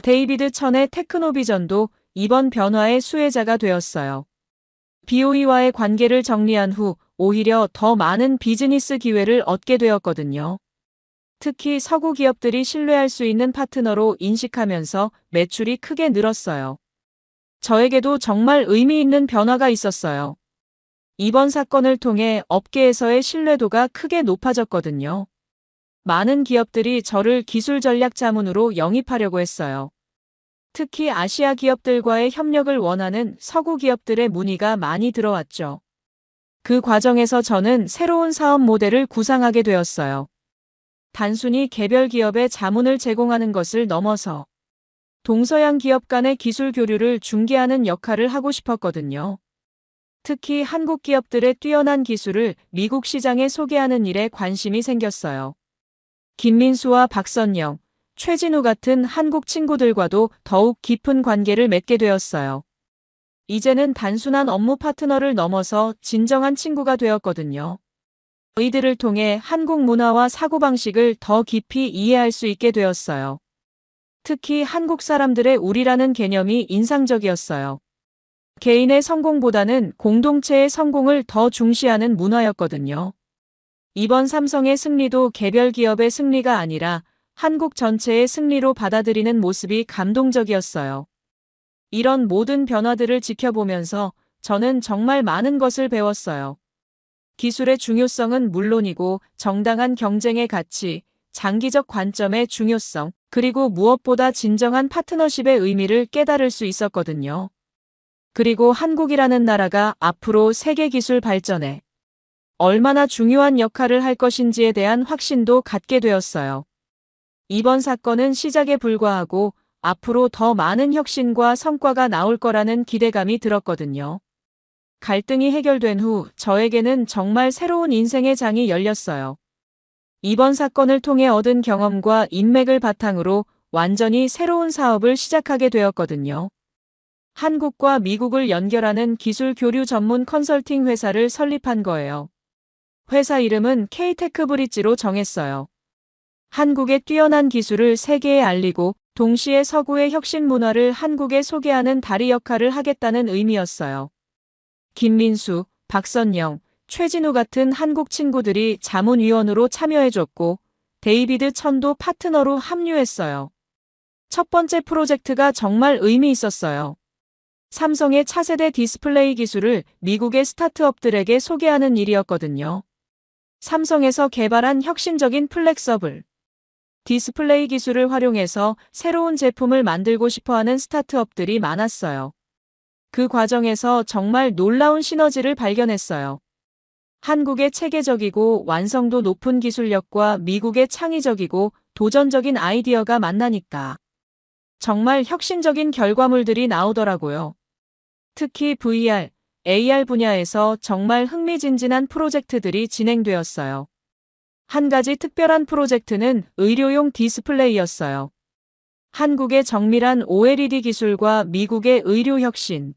데이비드 천의 테크노비전도 이번 변화의 수혜자가 되었어요. BOE와의 관계를 정리한 후 오히려 더 많은 비즈니스 기회를 얻게 되었거든요. 특히 서구 기업들이 신뢰할 수 있는 파트너로 인식하면서 매출이 크게 늘었어요. 저에게도 정말 의미 있는 변화가 있었어요. 이번 사건을 통해 업계에서의 신뢰도가 크게 높아졌거든요. 많은 기업들이 저를 기술 전략 자문으로 영입하려고 했어요. 특히 아시아 기업들과의 협력을 원하는 서구 기업들의 문의가 많이 들어왔죠. 그 과정에서 저는 새로운 사업 모델을 구상하게 되었어요. 단순히 개별 기업에 자문을 제공하는 것을 넘어서 동서양 기업 간의 기술 교류를 중개하는 역할을 하고 싶었거든요. 특히 한국 기업들의 뛰어난 기술을 미국 시장에 소개하는 일에 관심이 생겼어요. 김민수와 박선영, 최진우 같은 한국 친구들과도 더욱 깊은 관계를 맺게 되었어요. 이제는 단순한 업무 파트너를 넘어서 진정한 친구가 되었거든요. 이들을 통해 한국 문화와 사고방식을 더 깊이 이해할 수 있게 되었어요. 특히 한국 사람들의 우리라는 개념이 인상적이었어요. 개인의 성공보다는 공동체의 성공을 더 중시하는 문화였거든요. 이번 삼성의 승리도 개별 기업의 승리가 아니라 한국 전체의 승리로 받아들이는 모습이 감동적이었어요. 이런 모든 변화들을 지켜보면서 저는 정말 많은 것을 배웠어요. 기술의 중요성은 물론이고 정당한 경쟁의 가치, 장기적 관점의 중요성, 그리고 무엇보다 진정한 파트너십의 의미를 깨달을 수 있었거든요. 그리고 한국이라는 나라가 앞으로 세계 기술 발전에 얼마나 중요한 역할을 할 것인지에 대한 확신도 갖게 되었어요. 이번 사건은 시작에 불과하고 앞으로 더 많은 혁신과 성과가 나올 거라는 기대감이 들었거든요. 갈등이 해결된 후 저에게는 정말 새로운 인생의 장이 열렸어요. 이번 사건을 통해 얻은 경험과 인맥을 바탕으로 완전히 새로운 사업을 시작하게 되었거든요. 한국과 미국을 연결하는 기술 교류 전문 컨설팅 회사를 설립한 거예요. 회사 이름은 K-테크브릿지로 정했어요. 한국의 뛰어난 기술을 세계에 알리고 동시에 서구의 혁신 문화를 한국에 소개하는 다리 역할을 하겠다는 의미였어요. 김민수, 박선영, 최진우 같은 한국 친구들이 자문위원으로 참여해줬고 데이비드 천도 파트너로 합류했어요. 첫 번째 프로젝트가 정말 의미 있었어요. 삼성의 차세대 디스플레이 기술을 미국의 스타트업들에게 소개하는 일이었거든요. 삼성에서 개발한 혁신적인 플렉서블 디스플레이 기술을 활용해서 새로운 제품을 만들고 싶어하는 스타트업들이 많았어요. 그 과정에서 정말 놀라운 시너지를 발견했어요. 한국의 체계적이고 완성도 높은 기술력과 미국의 창의적이고 도전적인 아이디어가 만나니까 정말 혁신적인 결과물들이 나오더라고요. 특히 VR, AR 분야에서 정말 흥미진진한 프로젝트들이 진행되었어요. 한 가지 특별한 프로젝트는 의료용 디스플레이였어요. 한국의 정밀한 OLED 기술과 미국의 의료 혁신,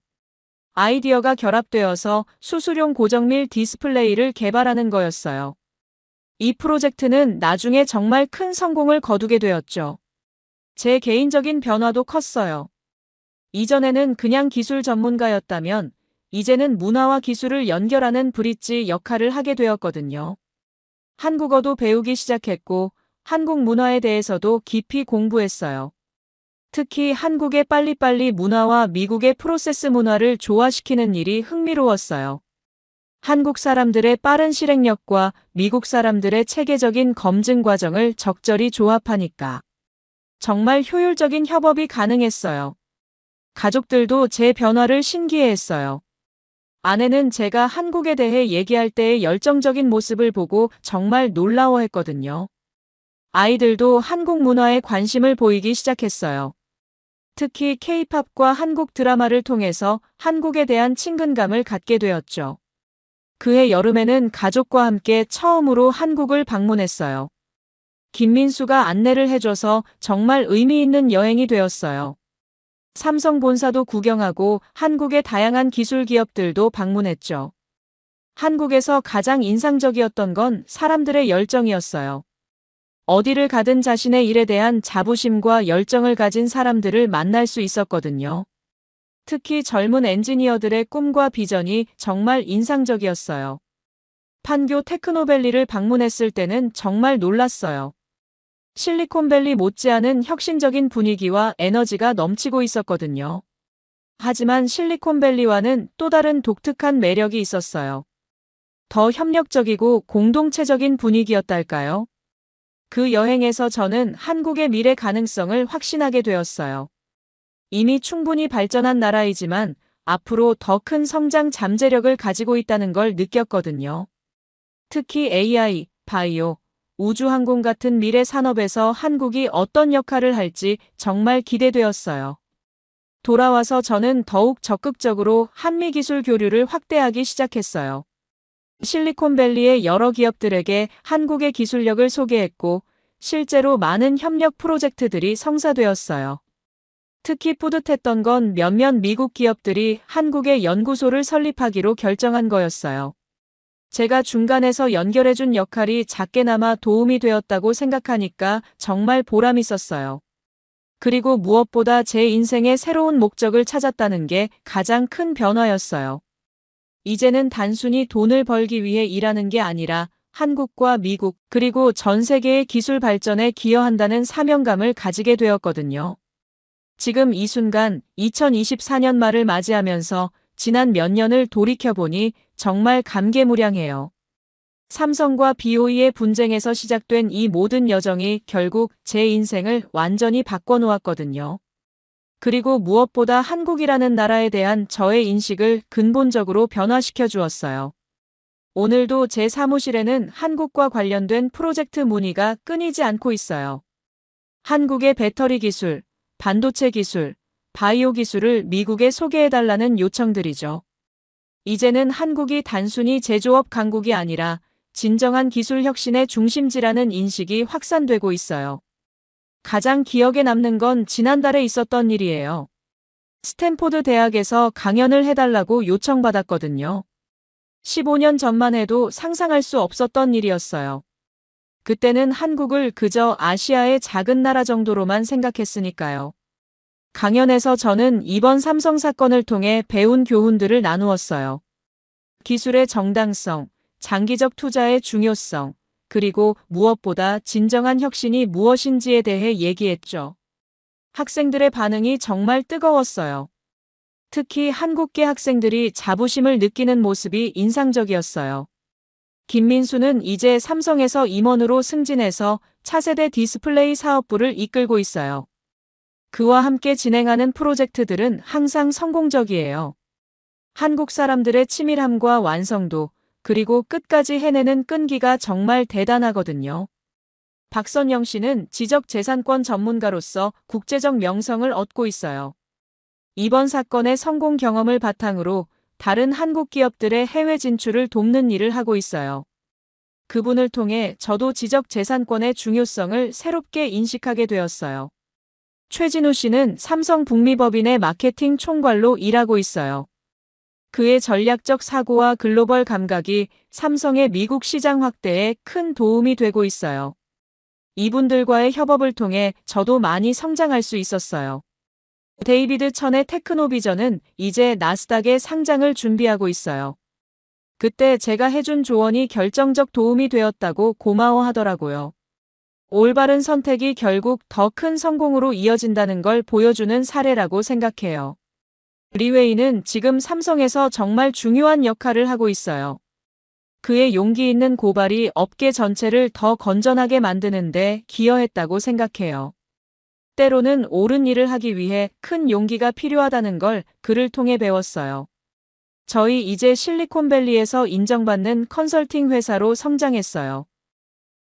아이디어가 결합되어서 수술용 고정밀 디스플레이를 개발하는 거였어요. 이 프로젝트는 나중에 정말 큰 성공을 거두게 되었죠. 제 개인적인 변화도 컸어요. 이전에는 그냥 기술 전문가였다면 이제는 문화와 기술을 연결하는 브릿지 역할을 하게 되었거든요. 한국어도 배우기 시작했고 한국 문화에 대해서도 깊이 공부했어요. 특히 한국의 빨리빨리 문화와 미국의 프로세스 문화를 조화시키는 일이 흥미로웠어요. 한국 사람들의 빠른 실행력과 미국 사람들의 체계적인 검증 과정을 적절히 조합하니까 정말 효율적인 협업이 가능했어요. 가족들도 제 변화를 신기해했어요. 아내는 제가 한국에 대해 얘기할 때의 열정적인 모습을 보고 정말 놀라워했거든요. 아이들도 한국 문화에 관심을 보이기 시작했어요. 특히 K-팝과 한국 드라마를 통해서 한국에 대한 친근감을 갖게 되었죠. 그해 여름에는 가족과 함께 처음으로 한국을 방문했어요. 김민수가 안내를 해줘서 정말 의미 있는 여행이 되었어요. 삼성 본사도 구경하고 한국의 다양한 기술 기업들도 방문했죠. 한국에서 가장 인상적이었던 건 사람들의 열정이었어요. 어디를 가든 자신의 일에 대한 자부심과 열정을 가진 사람들을 만날 수 있었거든요. 특히 젊은 엔지니어들의 꿈과 비전이 정말 인상적이었어요. 판교 테크노밸리를 방문했을 때는 정말 놀랐어요. 실리콘밸리 못지않은 혁신적인 분위기와 에너지가 넘치고 있었거든요. 하지만 실리콘밸리와는 또 다른 독특한 매력이 있었어요. 더 협력적이고 공동체적인 분위기였달까요? 그 여행에서 저는 한국의 미래 가능성을 확신하게 되었어요. 이미 충분히 발전한 나라이지만 앞으로 더 큰 성장 잠재력을 가지고 있다는 걸 느꼈거든요. 특히 AI, 바이오, 우주항공 같은 미래 산업에서 한국이 어떤 역할을 할지 정말 기대되었어요. 돌아와서 저는 더욱 적극적으로 한미 기술 교류를 확대하기 시작했어요. 실리콘밸리의 여러 기업들에게 한국의 기술력을 소개했고, 실제로 많은 협력 프로젝트들이 성사되었어요. 특히 뿌듯했던 건 몇몇 미국 기업들이 한국에 연구소를 설립하기로 결정한 거였어요. 제가 중간에서 연결해준 역할이 작게나마 도움이 되었다고 생각하니까 정말 보람 있었어요. 그리고 무엇보다 제 인생의 새로운 목적을 찾았다는 게 가장 큰 변화였어요. 이제는 단순히 돈을 벌기 위해 일하는 게 아니라 한국과 미국, 그리고 전 세계의 기술 발전에 기여한다는 사명감을 가지게 되었거든요. 지금 이 순간 2024년 말을 맞이하면서 지난 몇 년을 돌이켜보니 정말 감개무량해요. 삼성과 BOE의 분쟁에서 시작된 이 모든 여정이 결국 제 인생을 완전히 바꿔놓았거든요. 그리고 무엇보다 한국이라는 나라에 대한 저의 인식을 근본적으로 변화시켜 주었어요. 오늘도 제 사무실에는 한국과 관련된 프로젝트 문의가 끊이지 않고 있어요. 한국의 배터리 기술, 반도체 기술, 바이오 기술을 미국에 소개해달라는 요청들이죠. 이제는 한국이 단순히 제조업 강국이 아니라 진정한 기술 혁신의 중심지라는 인식이 확산되고 있어요. 가장 기억에 남는 건 지난달에 있었던 일이에요. 스탠포드 대학에서 강연을 해달라고 요청받았거든요. 15년 전만 해도 상상할 수 없었던 일이었어요. 그때는 한국을 그저 아시아의 작은 나라 정도로만 생각했으니까요. 강연에서 저는 이번 삼성 사건을 통해 배운 교훈들을 나누었어요. 기술의 정당성, 장기적 투자의 중요성, 그리고 무엇보다 진정한 혁신이 무엇인지에 대해 얘기했죠. 학생들의 반응이 정말 뜨거웠어요. 특히 한국계 학생들이 자부심을 느끼는 모습이 인상적이었어요. 김민수는 이제 삼성에서 임원으로 승진해서 차세대 디스플레이 사업부를 이끌고 있어요. 그와 함께 진행하는 프로젝트들은 항상 성공적이에요. 한국 사람들의 치밀함과 완성도, 그리고 끝까지 해내는 끈기가 정말 대단하거든요. 박선영 씨는 지적재산권 전문가로서 국제적 명성을 얻고 있어요. 이번 사건의 성공 경험을 바탕으로 다른 한국 기업들의 해외 진출을 돕는 일을 하고 있어요. 그분을 통해 저도 지적재산권의 중요성을 새롭게 인식하게 되었어요. 최진우 씨는 삼성 북미법인의 마케팅 총괄로 일하고 있어요. 그의 전략적 사고와 글로벌 감각이 삼성의 미국 시장 확대에 큰 도움이 되고 있어요. 이분들과의 협업을 통해 저도 많이 성장할 수 있었어요. 데이비드 천의 테크노비전은 이제 나스닥에 상장을 준비하고 있어요. 그때 제가 해준 조언이 결정적 도움이 되었다고 고마워하더라고요. 올바른 선택이 결국 더 큰 성공으로 이어진다는 걸 보여주는 사례라고 생각해요. 리웨이는 지금 삼성에서 정말 중요한 역할을 하고 있어요. 그의 용기 있는 고발이 업계 전체를 더 건전하게 만드는데 기여했다고 생각해요. 때로는 옳은 일을 하기 위해 큰 용기가 필요하다는 걸 그를 통해 배웠어요. 저희 이제 실리콘밸리에서 인정받는 컨설팅 회사로 성장했어요.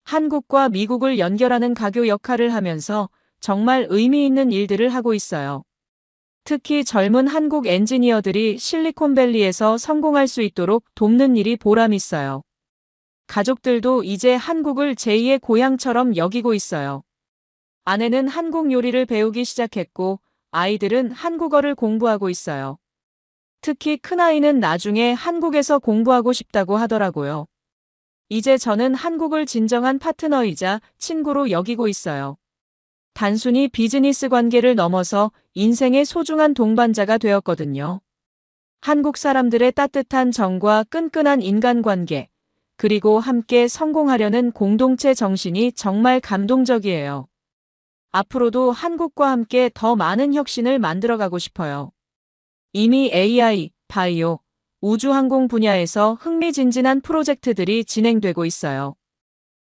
한국과 미국을 연결하는 가교 역할을 하면서 정말 의미 있는 일들을 하고 있어요. 특히 젊은 한국 엔지니어들이 실리콘밸리에서 성공할 수 있도록 돕는 일이 보람 있어요. 가족들도 이제 한국을 제2의 고향처럼 여기고 있어요. 아내는 한국 요리를 배우기 시작했고 아이들은 한국어를 공부하고 있어요. 특히 큰아이는 나중에 한국에서 공부하고 싶다고 하더라고요. 이제 저는 한국을 진정한 파트너이자 친구로 여기고 있어요. 단순히 비즈니스 관계를 넘어서 인생의 소중한 동반자가 되었거든요. 한국 사람들의 따뜻한 정과 끈끈한 인간관계, 그리고 함께 성공하려는 공동체 정신이 정말 감동적이에요. 앞으로도 한국과 함께 더 많은 혁신을 만들어가고 싶어요. 이미 AI, 바이오, 우주항공 분야에서 흥미진진한 프로젝트들이 진행되고 있어요.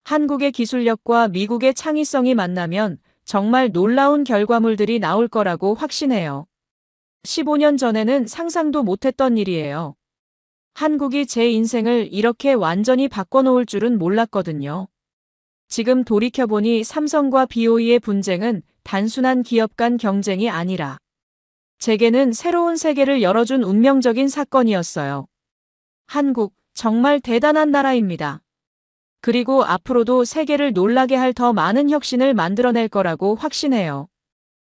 한국의 기술력과 미국의 창의성이 만나면 정말 놀라운 결과물들이 나올 거라고 확신해요. 15년 전에는 상상도 못했던 일이에요. 한국이 제 인생을 이렇게 완전히 바꿔놓을 줄은 몰랐거든요. 지금 돌이켜보니 삼성과 BOE의 분쟁은 단순한 기업 간 경쟁이 아니라 제게는 새로운 세계를 열어준 운명적인 사건이었어요. 한국, 정말 대단한 나라입니다. 그리고 앞으로도 세계를 놀라게 할 더 많은 혁신을 만들어낼 거라고 확신해요.